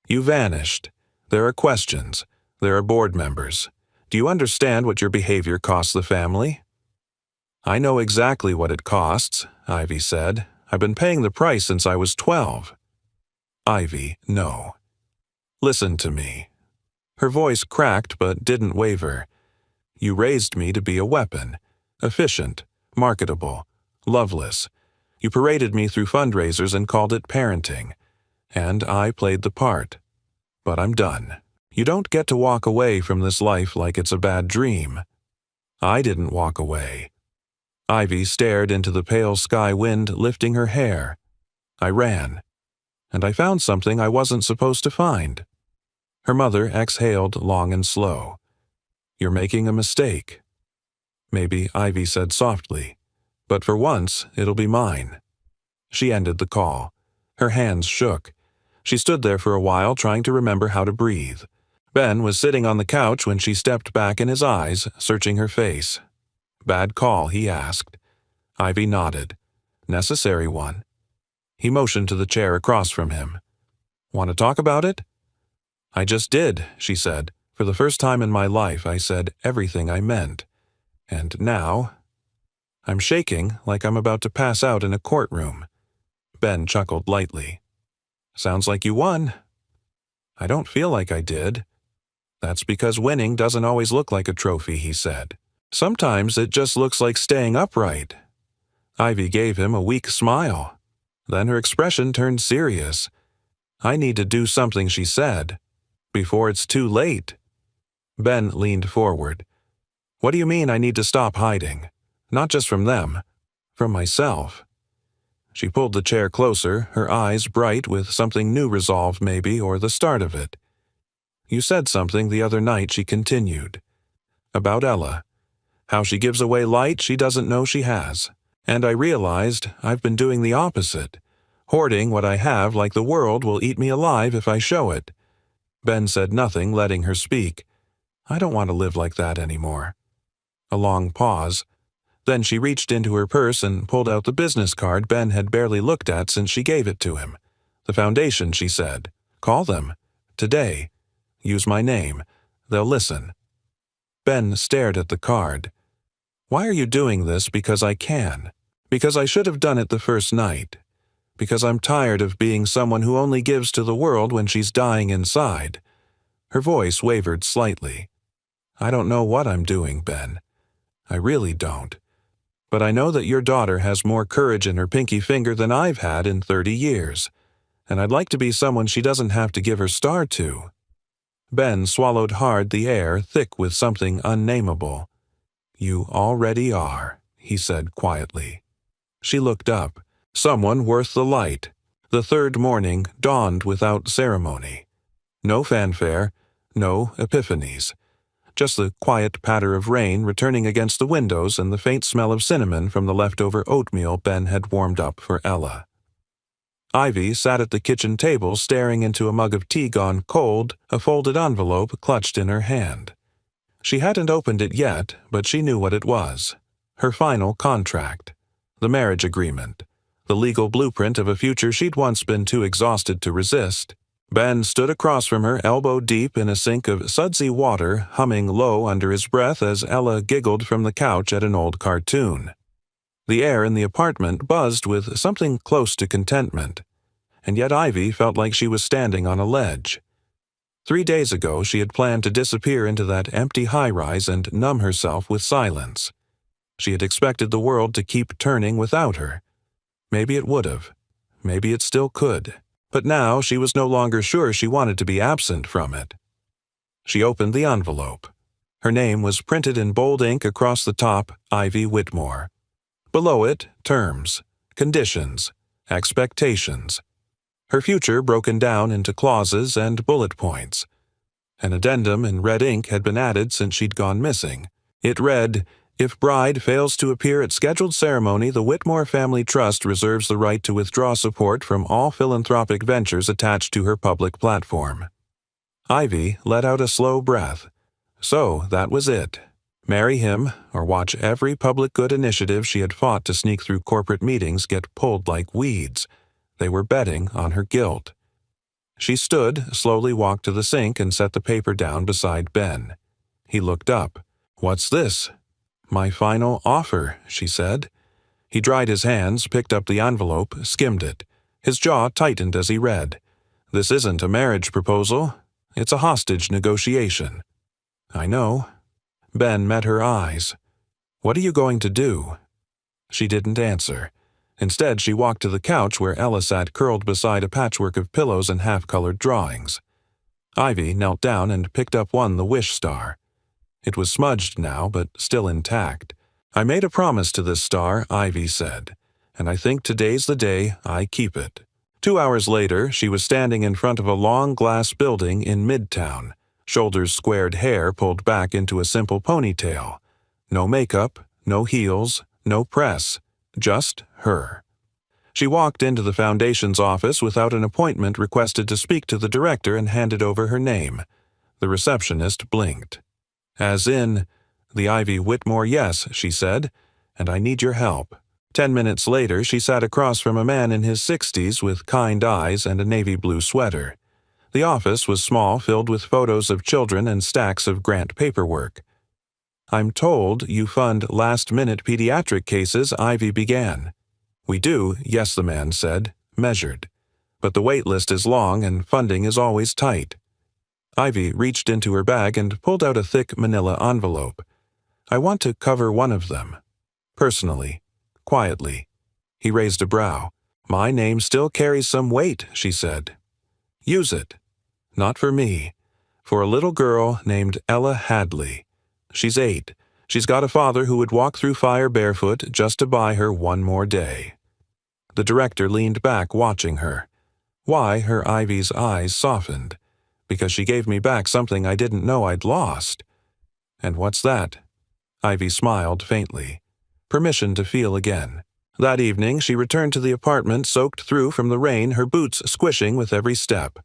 You vanished. There are questions. There are board members. Do you understand what your behavior costs the family?" "I know exactly what it costs," Ivy said. "I've been paying the price since I was 12. "Ivy, no. Listen to me." Her voice cracked but didn't waver. "You raised me to be a weapon. Efficient, marketable, loveless. You paraded me through fundraisers and called it parenting. And I played the part. But I'm done. You don't get to walk away from this life like it's a bad dream. I didn't walk away." Ivy stared into the pale sky, wind lifting her hair. "I ran. And I found something I wasn't supposed to find." Her mother exhaled long and slow. "You're making a mistake." "Maybe," Ivy said softly. "But for once, it'll be mine." She ended the call. Her hands shook. She stood there for a while, trying to remember how to breathe. Ben was sitting on the couch when she stepped back in his eyes, searching her face. "Bad call?" he asked. Ivy nodded. "Necessary one." He motioned to the chair across from him. "Want to talk about it?" "I just did," she said. "For the first time in my life, I said everything I meant. And now I'm shaking like I'm about to pass out in a courtroom." Ben chuckled lightly. "Sounds like you won." "I don't feel like I did." "That's because winning doesn't always look like a trophy," he said. "Sometimes it just looks like staying upright." Ivy gave him a weak smile. Then her expression turned serious. "I need to do something," she said, "before it's too late." Ben leaned forward. "What do you mean I need to stop hiding? Not just from them, from myself." She pulled the chair closer, her eyes bright with something new, resolve maybe, or the start of it. "You said something the other night," she continued. "About Ella. How she gives away light she doesn't know she has. And I realized I've been doing the opposite. hoarding what I have like the world will eat me alive if I show it. Ben said nothing, letting her speak. I don't want to live like that anymore. A long pause. Then she reached into her purse and pulled out the business card Ben had barely looked at since she gave it to him. The foundation, she said. Call them. Today. Use my name. They'll listen. Ben stared at the card. Why are you doing this? Because I can. Because I should have done it the first night. Because I'm tired of being someone who only gives to the world when she's dying inside. Her voice wavered slightly. I don't know what I'm doing, Ben. I really don't. But I know that your daughter has more courage in her pinky finger than I've had in 30 years, and I'd like to be someone she doesn't have to give her star to. Ben swallowed hard, the air thick with something unnameable. You already are, he said quietly. She looked up. Someone worth the light. The third morning dawned without ceremony. No fanfare, no epiphanies. Just the quiet patter of rain returning against the windows and the faint smell of cinnamon from the leftover oatmeal Ben had warmed up for Ella. Ivy sat at the kitchen table staring into a mug of tea gone cold, a folded envelope clutched in her hand. She hadn't opened it yet, but she knew what it was. Her final contract. The marriage agreement. The legal blueprint of a future she'd once been too exhausted to resist. Ben stood across from her, elbow deep in a sink of sudsy water, humming low under his breath as Ella giggled from the couch at an old cartoon. The air in the apartment buzzed with something close to contentment, and yet Ivy felt like she was standing on a ledge. 3 days ago she had planned to disappear into that empty high-rise and numb herself with silence. She had expected the world to keep turning without her. Maybe it would have. Maybe it still could. But now she was no longer sure she wanted to be absent from it. She opened the envelope. Her name was printed in bold ink across the top, Ivy Whitmore. Below it, terms, conditions, expectations. Her future broken down into clauses and bullet points. An addendum in red ink had been added since she'd gone missing. It read, if bride fails to appear at scheduled ceremony, the Whitmore Family Trust reserves the right to withdraw support from all philanthropic ventures attached to her public platform. Ivy let out a slow breath. So that was it. Marry him, or watch every public good initiative she had fought to sneak through corporate meetings get pulled like weeds. They were betting on her guilt. She stood, slowly walked to the sink and set the paper down beside Ben. He looked up. What's this? My final offer, she said. He dried his hands, picked up the envelope, skimmed it. His jaw tightened as he read. This isn't a marriage proposal. It's a hostage negotiation. I know. Ben met her eyes. What are you going to do? She didn't answer. Instead, she walked to the couch where Ella sat curled beside a patchwork of pillows and half-colored drawings. Ivy knelt down and picked up one, the wish star. It was smudged now, but still intact. I made a promise to this star, Ivy said, and I think today's the day I keep it. 2 hours later, she was standing in front of a long glass building in Midtown, shoulders squared, hair pulled back into a simple ponytail. No makeup, no heels, no press, just her. She walked into the foundation's office without an appointment, requested to speak to the director, and handed over her name. The receptionist blinked. As in, the Ivy Whitmore, yes, she said, and I need your help. 10 minutes later, she sat across from a man in his 60s with kind eyes and a navy blue sweater. The office was small, filled with photos of children and stacks of grant paperwork. I'm told you fund last-minute pediatric cases, Ivy began. We do, yes, the man said, measured. But the wait list is long and funding is always tight. Ivy reached into her bag and pulled out a thick manila envelope. I want to cover one of them. Personally. Quietly. He raised a brow. My name still carries some weight, she said. Use it. Not for me. For a little girl named Ella Hadley. She's 8. She's got a father who would walk through fire barefoot just to buy her one more day. The director leaned back, watching her. Why, her Ivy's eyes softened. Because she gave me back something I didn't know I'd lost. And what's that? Ivy smiled faintly. Permission to feel again. That evening, she returned to the apartment soaked through from the rain, her boots squishing with every step.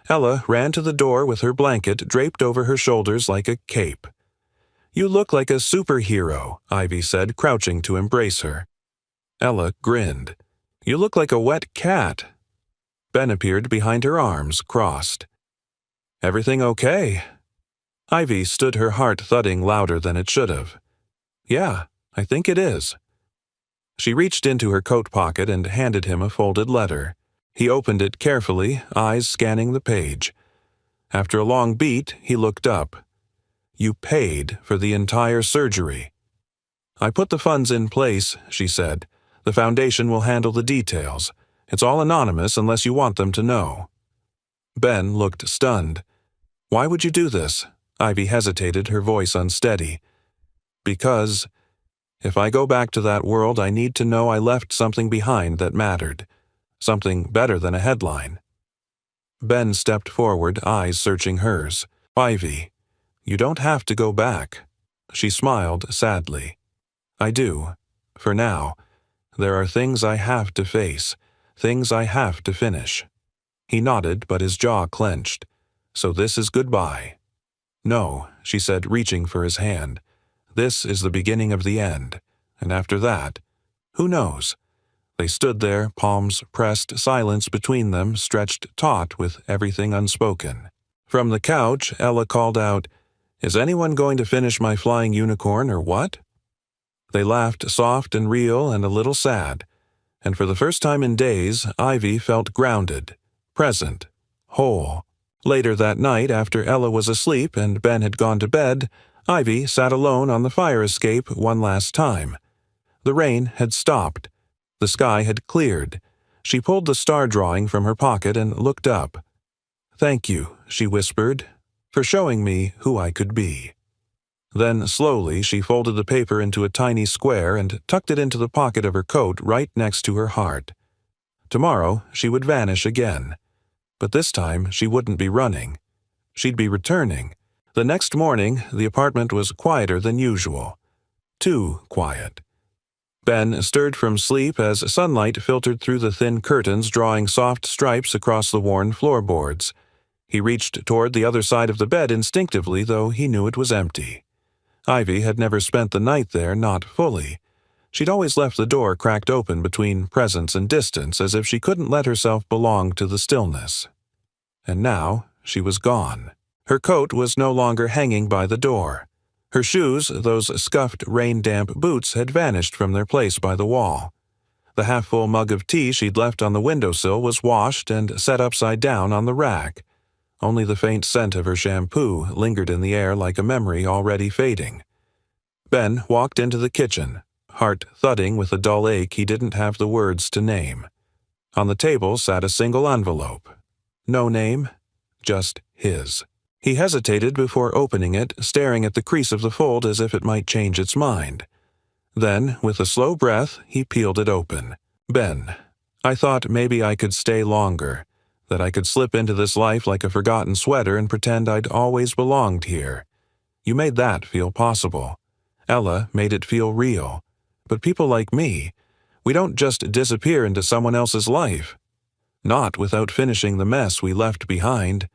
Ella ran to the door with her blanket draped over her shoulders like a cape. "You look like a superhero," Ivy said, crouching to embrace her. Ella grinned. "You look like a wet cat." Ben appeared behind her, arms crossed. "Everything okay?" Ivy stood, her heart thudding louder than it should have. "Yeah, I think it is." She reached into her coat pocket and handed him a folded letter. He opened it carefully, eyes scanning the page. After a long beat, he looked up. "You paid for the entire surgery." "I put the funds in place," she said. "The foundation will handle the details. It's all anonymous unless you want them to know." Ben looked stunned. "Why would you do this?" Ivy hesitated, her voice unsteady. "Because if I go back to that world, I need to know I left something behind that mattered. Something better than a headline." Ben stepped forward, eyes searching hers. "Ivy, you don't have to go back." She smiled sadly. "I do. For now. There are things I have to face, things I have to finish." He nodded, but his jaw clenched. "So this is goodbye." "No," she said, reaching for his hand. "This is the beginning of the end. And after that, who knows?" They stood there, palms pressed, silence between them, stretched taut with everything unspoken. From the couch, Ella called out, "Is anyone going to finish my flying unicorn or what?" They laughed, soft and real and a little sad. And for the first time in days, Ivy felt grounded, present, whole. Later that night, after Ella was asleep and Ben had gone to bed, Ivy sat alone on the fire escape one last time. The rain had stopped. The sky had cleared. She pulled the star drawing from her pocket and looked up. "Thank you," she whispered, "for showing me who I could be." Then, slowly, she folded the paper into a tiny square and tucked it into the pocket of her coat right next to her heart. Tomorrow, she would vanish again. But this time, she wouldn't be running. She'd be returning. The next morning, the apartment was quieter than usual. Too quiet. Ben stirred from sleep as sunlight filtered through the thin curtains, drawing soft stripes across the worn floorboards. He reached toward the other side of the bed instinctively, though he knew it was empty. Ivy had never spent the night there, not fully. She'd always left the door cracked open between presence and distance, as if she couldn't let herself belong to the stillness. And now she was gone. Her coat was no longer hanging by the door. Her shoes, those scuffed, rain-damp boots, had vanished from their place by the wall. The half-full mug of tea she'd left on the windowsill was washed and set upside down on the rack. Only the faint scent of her shampoo lingered in the air like a memory already fading. Ben walked into the kitchen, heart thudding with a dull ache he didn't have the words to name. On the table sat a single envelope. No name, just his. He hesitated before opening it, staring at the crease of the fold as if it might change its mind. Then, with a slow breath, he peeled it open. "Ben, I thought maybe I could stay longer, that I could slip into this life like a forgotten sweater and pretend I'd always belonged here. You made that feel possible. Ella made it feel real. But people like me, we don't just disappear into someone else's life. Not without finishing the mess we left behind.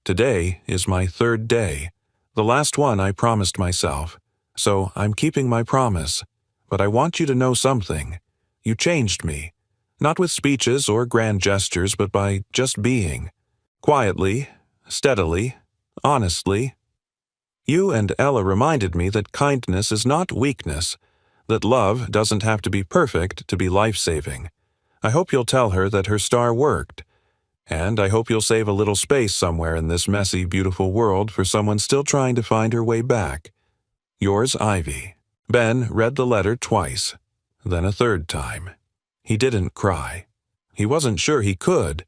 Today is my third day, the last one I promised myself, so I'm keeping my promise. But I want you to know something. You changed me, not with speeches or grand gestures, but by just being. Quietly, steadily, honestly. You and Ella reminded me that kindness is not weakness, that love doesn't have to be perfect to be life-saving. I hope you'll tell her that her star worked. And I hope you'll save a little space somewhere in this messy, beautiful world for someone still trying to find her way back. Yours, Ivy." Ben read the letter twice, then a third time. He didn't cry. He wasn't sure he could.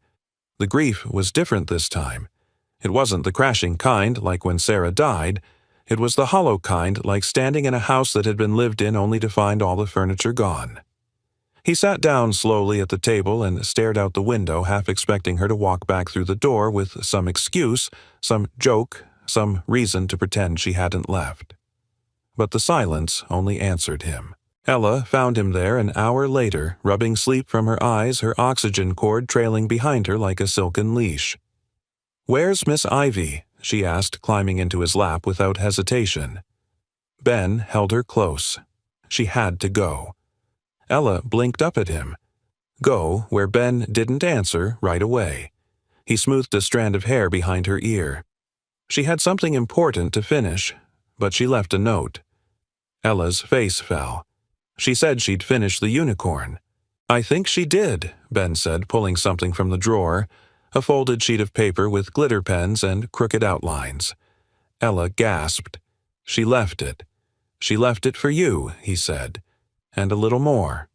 The grief was different this time. It wasn't the crashing kind, like when Sarah died. It was the hollow kind, like standing in a house that had been lived in only to find all the furniture gone. He sat down slowly at the table and stared out the window, half expecting her to walk back through the door with some excuse, some joke, some reason to pretend she hadn't left. But the silence only answered him. Ella found him there an hour later, rubbing sleep from her eyes, her oxygen cord trailing behind her like a silken leash. "Where's Miss Ivy?" she asked, climbing into his lap without hesitation. Ben held her close. She had to go. Ella blinked up at him. Go where Ben didn't answer right away. He smoothed a strand of hair behind her ear. She had something important to finish, but she left a note. Ella's face fell. She said she'd finish the unicorn. "I think she did," Ben said, pulling something from the drawer, a folded sheet of paper with glitter pens and crooked outlines. Ella gasped. "She left it. She left it for you," he said, "and a little more."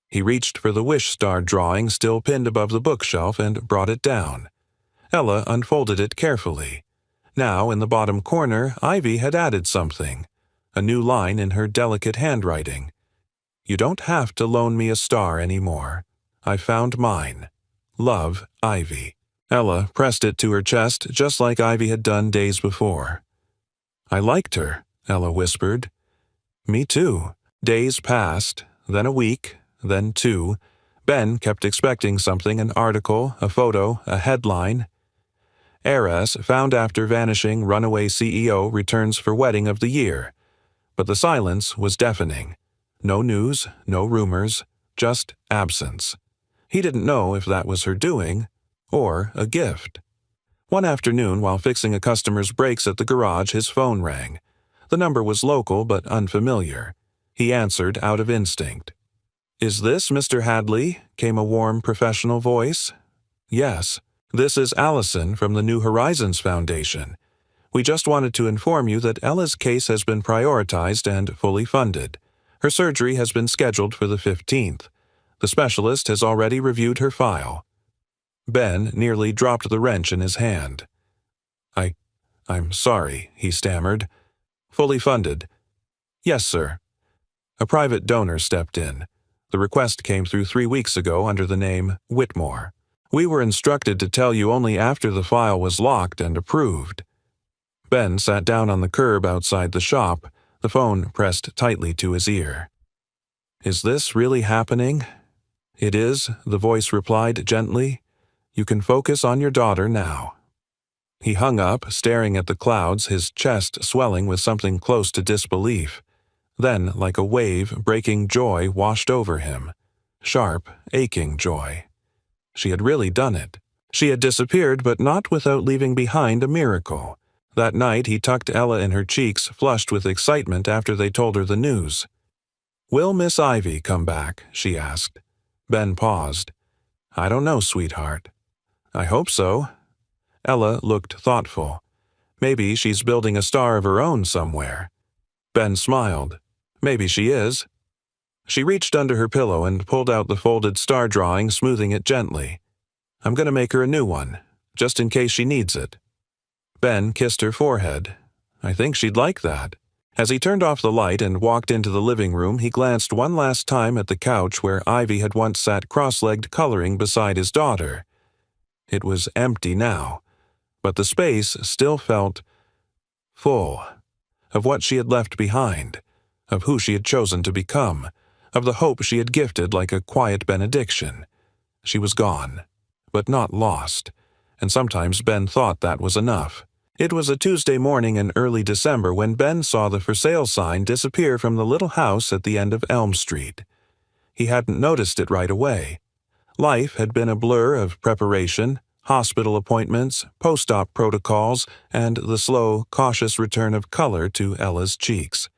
He reached for the wish star drawing still pinned above the bookshelf and brought it down. Ella unfolded it carefully. Now, in the bottom corner, Ivy had added something, a new line in her delicate handwriting. "You don't have to loan me a star anymore. I found mine. Love, Ivy." Ella pressed it to her chest just like Ivy had done days before. "I liked her," Ella whispered. "Me too." Days passed, then a week, then 2. Ben kept expecting something, an article, a photo, a headline. Heiress found after vanishing runaway CEO returns for wedding of the year. But the silence was deafening. No news, no rumors, just absence. He didn't know if that was her doing or a gift. One afternoon, while fixing a customer's brakes at the garage, his phone rang. The number was local but unfamiliar. He answered out of instinct. "Is this Mr. Hadley?" came a warm, professional voice. "Yes. This is Allison from the New Horizons Foundation. We just wanted to inform you that Ella's case has been prioritized and fully funded. Her surgery has been scheduled for the 15th. The specialist has already reviewed her file." Ben nearly dropped the wrench in his hand. I'm sorry," he stammered. "Fully funded." "Yes, sir." A private donor stepped in. The request came through 3 weeks ago under the name Whitmore. "We were instructed to tell you only after the file was locked and approved." Ben sat down on the curb outside the shop, the phone pressed tightly to his ear. "Is this really happening?" "It is," the voice replied gently. "You can focus on your daughter now." He hung up, staring at the clouds, his chest swelling with something close to disbelief. Then, like a wave, breaking joy washed over him. Sharp, aching joy. She had really done it. She had disappeared, but not without leaving behind a miracle. That night he tucked Ella in her cheeks, flushed with excitement after they told her the news. "Will Miss Ivy come back?" she asked. Ben paused. "I don't know, sweetheart." "I hope so." Ella looked thoughtful. "Maybe she's building a star of her own somewhere." Ben smiled. "Maybe she is." She reached under her pillow and pulled out the folded star drawing, smoothing it gently. "I'm going to make her a new one, just in case she needs it." Ben kissed her forehead. "I think she'd like that." As he turned off the light and walked into the living room, he glanced one last time at the couch where Ivy had once sat cross-legged coloring beside his daughter. It was empty now, but the space still felt full of what she had left behind, of who she had chosen to become, of the hope she had gifted like a quiet benediction. She was gone, but not lost, and sometimes Ben thought that was enough. It was a Tuesday morning in early December when Ben saw the for sale sign disappear from the little house at the end of Elm Street. He hadn't noticed it right away. Life had been a blur of preparation, hospital appointments, post-op protocols, and the slow, cautious return of color to Ella's cheeks.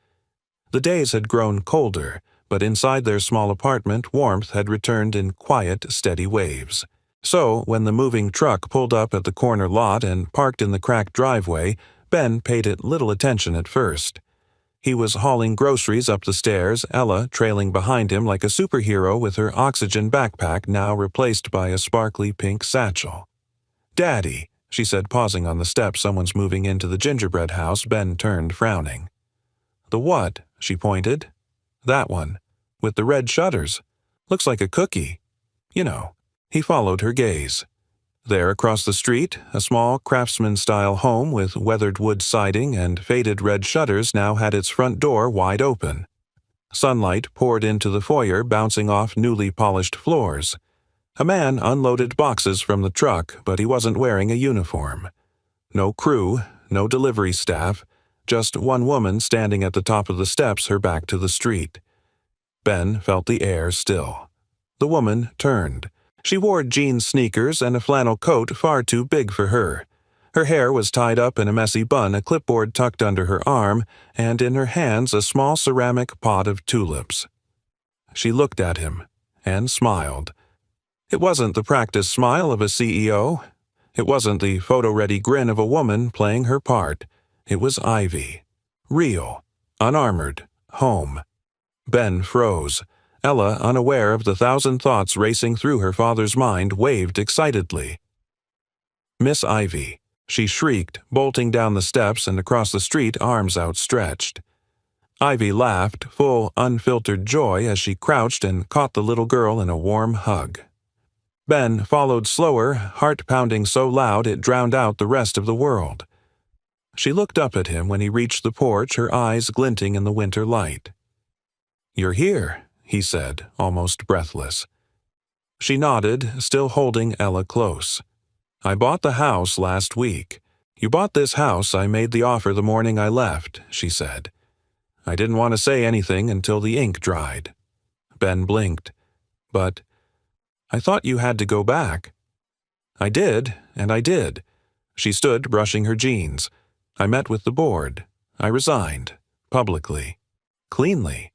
The days had grown colder, but inside their small apartment, warmth had returned in quiet, steady waves. So, when the moving truck pulled up at the corner lot and parked in the cracked driveway, Ben paid it little attention at first. He was hauling groceries up the stairs, Ella trailing behind him like a superhero with her oxygen backpack now replaced by a sparkly pink satchel. "Daddy," she said, pausing on the steps. "Someone's moving into the gingerbread house." Ben turned, frowning. "The what?" she pointed. "That one, with the red shutters. Looks like a cookie. You know." He followed her gaze. There across the street, a small craftsman-style home with weathered wood siding and faded red shutters now had its front door wide open. Sunlight poured into the foyer, bouncing off newly polished floors. A man unloaded boxes from the truck, but he wasn't wearing a uniform. No crew, no delivery staff, just one woman standing at the top of the steps, her back to the street. Ben felt the air still. The woman turned. She wore jean sneakers and a flannel coat far too big for her. Her hair was tied up in a messy bun, a clipboard tucked under her arm, and in her hands a small ceramic pot of tulips. She looked at him and smiled. It wasn't the practiced smile of a CEO. It wasn't the photo-ready grin of a woman playing her part. It was Ivy. Real, unarmored, home. Ben froze. Ella, unaware of the thousand thoughts racing through her father's mind, waved excitedly. "Miss Ivy," she shrieked, bolting down the steps and across the street, arms outstretched. Ivy laughed, full, unfiltered joy as she crouched and caught the little girl in a warm hug. Ben followed slower, heart pounding so loud it drowned out the rest of the world. She looked up at him when he reached the porch, her eyes glinting in the winter light. "You're here," he said, almost breathless. She nodded, still holding Ella close. "I bought the house last week. You bought this house. I made the offer the morning I left," she said. "I didn't want to say anything until the ink dried." Ben blinked. "But I thought you had to go back." "I did, and I did." She stood, brushing her jeans. "I met with the board. I resigned. Publicly. Cleanly.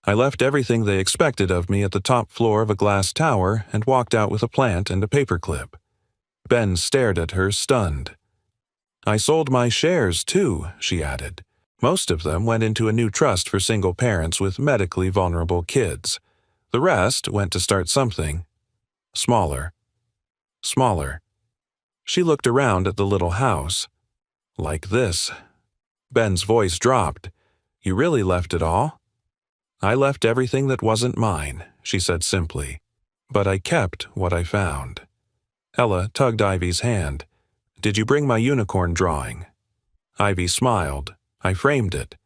I left everything they expected of me at the top floor of a glass tower and walked out with a plant and a paperclip." Ben stared at her, stunned. "I sold my shares, too," she added. "Most of them went into a new trust for single parents with medically vulnerable kids. The rest went to start something. Smaller. Smaller." She looked around at the little house. "Like this." Ben's voice dropped. "You really left it all?" "I left everything that wasn't mine," she said simply. "But I kept what I found." Ella tugged Ivy's hand. "Did you bring my unicorn drawing?" Ivy smiled. "I framed it.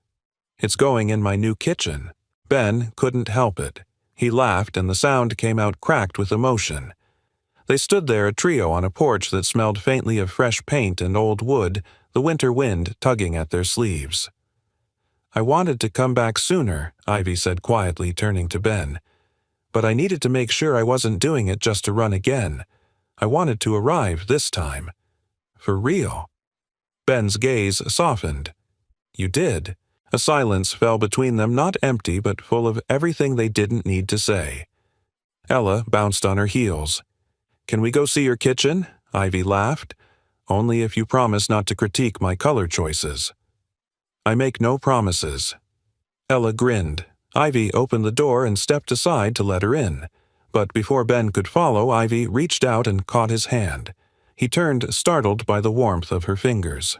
It's going in my new kitchen." Ben couldn't help it. He laughed, and the sound came out cracked with emotion. They stood there, a trio, on a porch that smelled faintly of fresh paint and old wood, the winter wind tugging at their sleeves. "I wanted to come back sooner," Ivy said quietly, turning to Ben. "But I needed to make sure I wasn't doing it just to run again. I wanted to arrive this time. For real." Ben's gaze softened. "You did." A silence fell between them, not empty, but full of everything they didn't need to say. Ella bounced on her heels. "Can we go see your kitchen?" Ivy laughed. "Only if you promise not to critique my color choices." "I make no promises." Ella grinned. Ivy opened the door and stepped aside to let her in. But before Ben could follow, Ivy reached out and caught his hand. He turned, startled by the warmth of her fingers.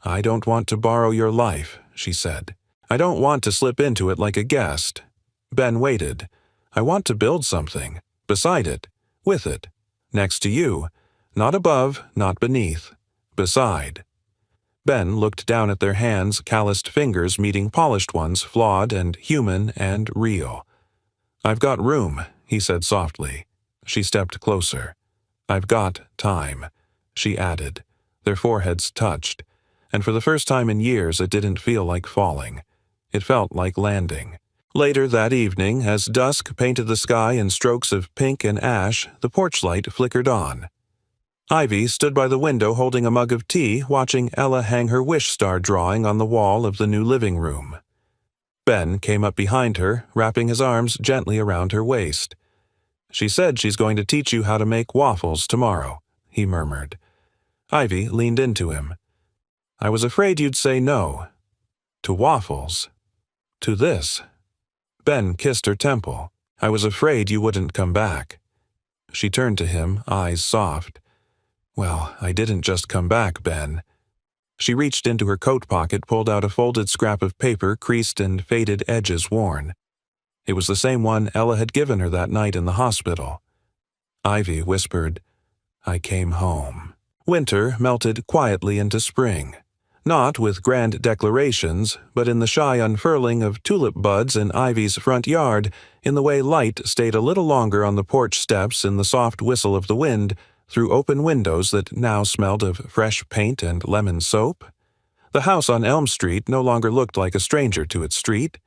"I don't want to borrow your life," she said. "I don't want to slip into it like a guest." Ben waited. "I want to build something. Beside it. With it. Next to you. Not above, not beneath. Beside." Ben looked down at their hands, calloused fingers meeting polished ones, flawed and human and real. "I've got room," he said softly. She stepped closer. "I've got time," she added. Their foreheads touched, and for the first time in years it didn't feel like falling. It felt like landing. Later that evening, as dusk painted the sky in strokes of pink and ash, the porch light flickered on. Ivy stood by the window holding a mug of tea, watching Ella hang her wish star drawing on the wall of the new living room. Ben came up behind her, wrapping his arms gently around her waist. "She said she's going to teach you how to make waffles tomorrow," he murmured. Ivy leaned into him. "I was afraid you'd say no." "To waffles?" "To this." Ben kissed her temple. "I was afraid you wouldn't come back." She turned to him, eyes soft. "Well, I didn't just come back, Ben." She reached into her coat pocket, pulled out a folded scrap of paper, creased and faded edges worn. It was the same one Ella had given her that night in the hospital. Ivy whispered, "I came home." Winter melted quietly into spring. Not with grand declarations, but in the shy unfurling of tulip buds in Ivy's front yard, in the way light stayed a little longer on the porch steps in the soft whistle of the wind through open windows that now smelled of fresh paint and lemon soap. The house on Elm Street no longer looked like a stranger to its street.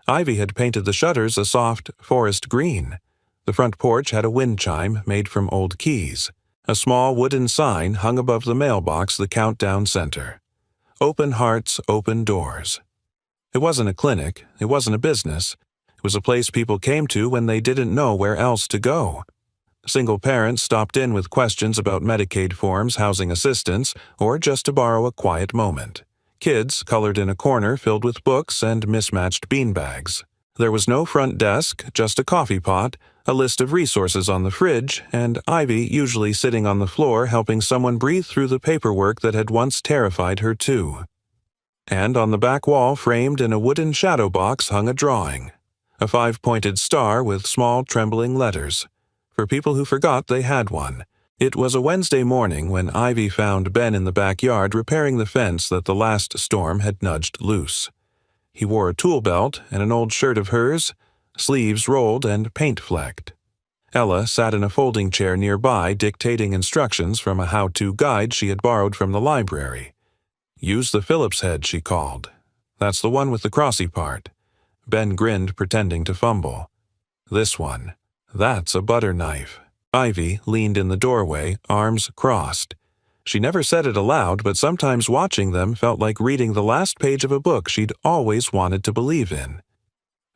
Ivy had painted the shutters a soft forest green. The front porch had a wind chime made from old keys. A small wooden sign hung above the mailbox the countdown center. Open hearts, open doors. It wasn't a clinic, it wasn't a business. It was a place people came to when they didn't know where else to go. Single parents stopped in with questions about Medicaid forms, housing assistance, or just to borrow a quiet moment. Kids colored in a corner filled with books and mismatched beanbags. There was no front desk, just a coffee pot, a list of resources on the fridge, and Ivy usually sitting on the floor helping someone breathe through the paperwork that had once terrified her too. And on the back wall, framed in a wooden shadow box, hung a drawing. A 5-pointed star with small trembling letters. For people who forgot they had one. It was a Wednesday morning when Ivy found Ben in the backyard repairing the fence that the last storm had nudged loose. He wore a tool belt and an old shirt of hers, sleeves rolled and paint-flecked. Ella sat in a folding chair nearby dictating instructions from a how-to guide she had borrowed from the library. "Use the Phillips head," she called. "That's the one with the crossy part." Ben grinned, pretending to fumble. "This one. That's a butter knife." Ivy leaned in the doorway, arms crossed. She never said it aloud, but sometimes watching them felt like reading the last page of a book she'd always wanted to believe in.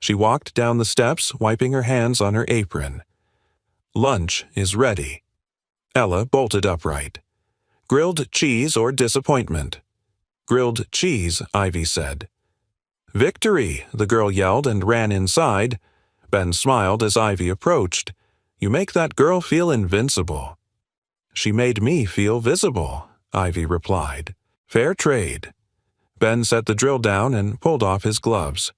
She walked down the steps, wiping her hands on her apron. "Lunch is ready." Ella bolted upright. "Grilled cheese or disappointment?" "Grilled cheese," Ivy said. "Victory!" the girl yelled and ran inside. Ben smiled as Ivy approached. "You make that girl feel invincible." "She made me feel visible," Ivy replied. "Fair trade." Ben set the drill down and pulled off his gloves.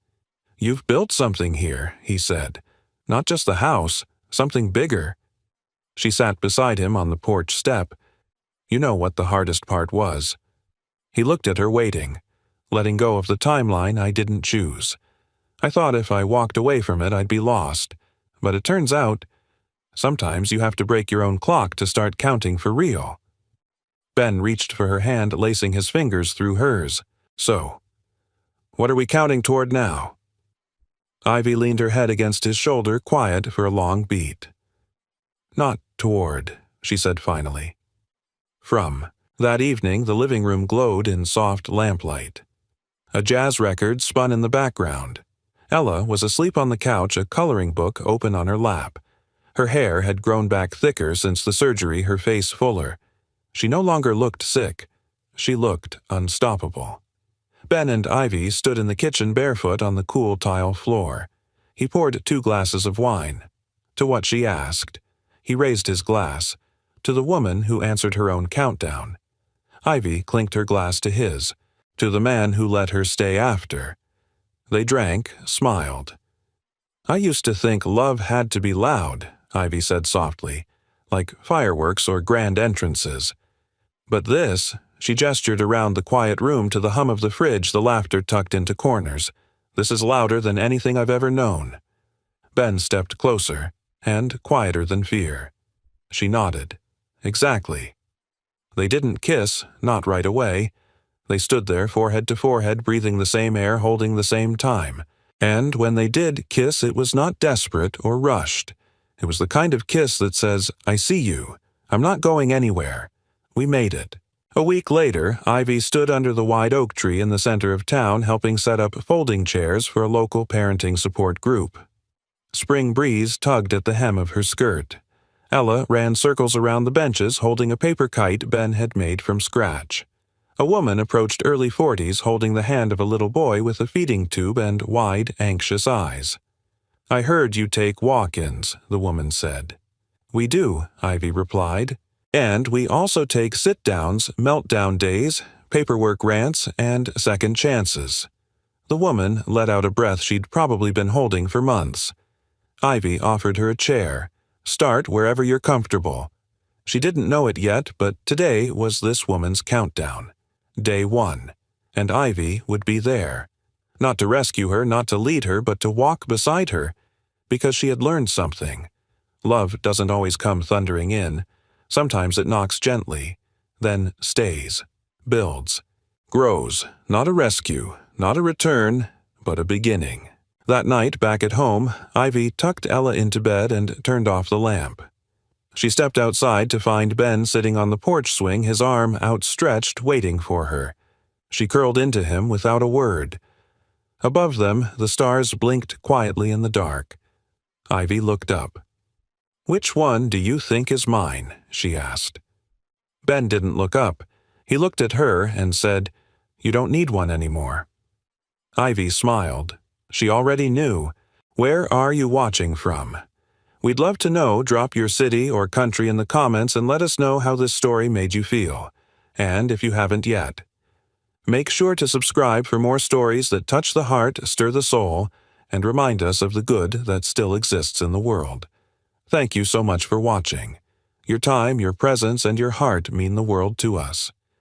"You've built something here," he said. "Not just the house, something bigger." She sat beside him on the porch step. You know what the hardest part was. He looked at her, waiting. "Letting go of the timeline I didn't choose. I thought if I walked away from it I'd be lost. But it turns out, sometimes you have to break your own clock to start counting for real." Ben reached for her hand, lacing his fingers through hers. "So, what are we counting toward now?" Ivy leaned her head against his shoulder, quiet for a long beat. "Not toward," she said finally. "From." That evening, the living room glowed in soft lamplight. A jazz record spun in the background. Ella was asleep on the couch, a coloring book open on her lap. Her hair had grown back thicker since the surgery, her face fuller. She no longer looked sick. She looked unstoppable. Ben and Ivy stood in the kitchen barefoot on the cool tile floor. He poured 2 glasses of wine. To what she asked. He raised his glass. To the woman who answered her own countdown. Ivy clinked her glass to his. To the man who let her stay after. They drank, smiled. "I used to think love had to be loud," Ivy said softly, "like fireworks or grand entrances. But this," she gestured around the quiet room to the hum of the fridge, the laughter tucked into corners. "This is louder than anything I've ever known." Ben stepped closer, and quieter than fear. She nodded. "Exactly." They didn't kiss, not right away. They stood there, forehead to forehead, breathing the same air, holding the same time. And when they did kiss, it was not desperate or rushed. It was the kind of kiss that says, "I see you. I'm not going anywhere. We made it." A week later, Ivy stood under the wide oak tree in the center of town helping set up folding chairs for a local parenting support group. Spring breeze tugged at the hem of her skirt. Ella ran circles around the benches holding a paper kite Ben had made from scratch. A woman approached early 40s holding the hand of a little boy with a feeding tube and wide, anxious eyes. "I heard you take walk-ins," the woman said. "We do," Ivy replied. "And we also take sit-downs, meltdown days, paperwork rants, and second chances." The woman let out a breath she'd probably been holding for months. Ivy offered her a chair. "Start wherever you're comfortable." She didn't know it yet, but today was this woman's countdown. Day 1. and Ivy would be there. Not to rescue her, not to lead her, but to walk beside her, because she had learned something. Love doesn't always come thundering in. Sometimes it knocks gently, then stays, builds, grows, not a rescue, not a return, but a beginning. That night, back at home, Ivy tucked Ella into bed and turned off the lamp. She stepped outside to find Ben sitting on the porch swing, his arm outstretched, waiting for her. She curled into him without a word. Above them, the stars blinked quietly in the dark. Ivy looked up. "Which one do you think is mine?" she asked. Ben didn't look up. He looked at her and said, "You don't need one anymore." Ivy smiled. She already knew. Where are you watching from? We'd love to know. Drop your city or country in the comments and let us know how this story made you feel. And if you haven't yet, make sure to subscribe for more stories that touch the heart, stir the soul, and remind us of the good that still exists in the world. Thank you so much for watching. Your time, your presence, and your heart mean the world to us.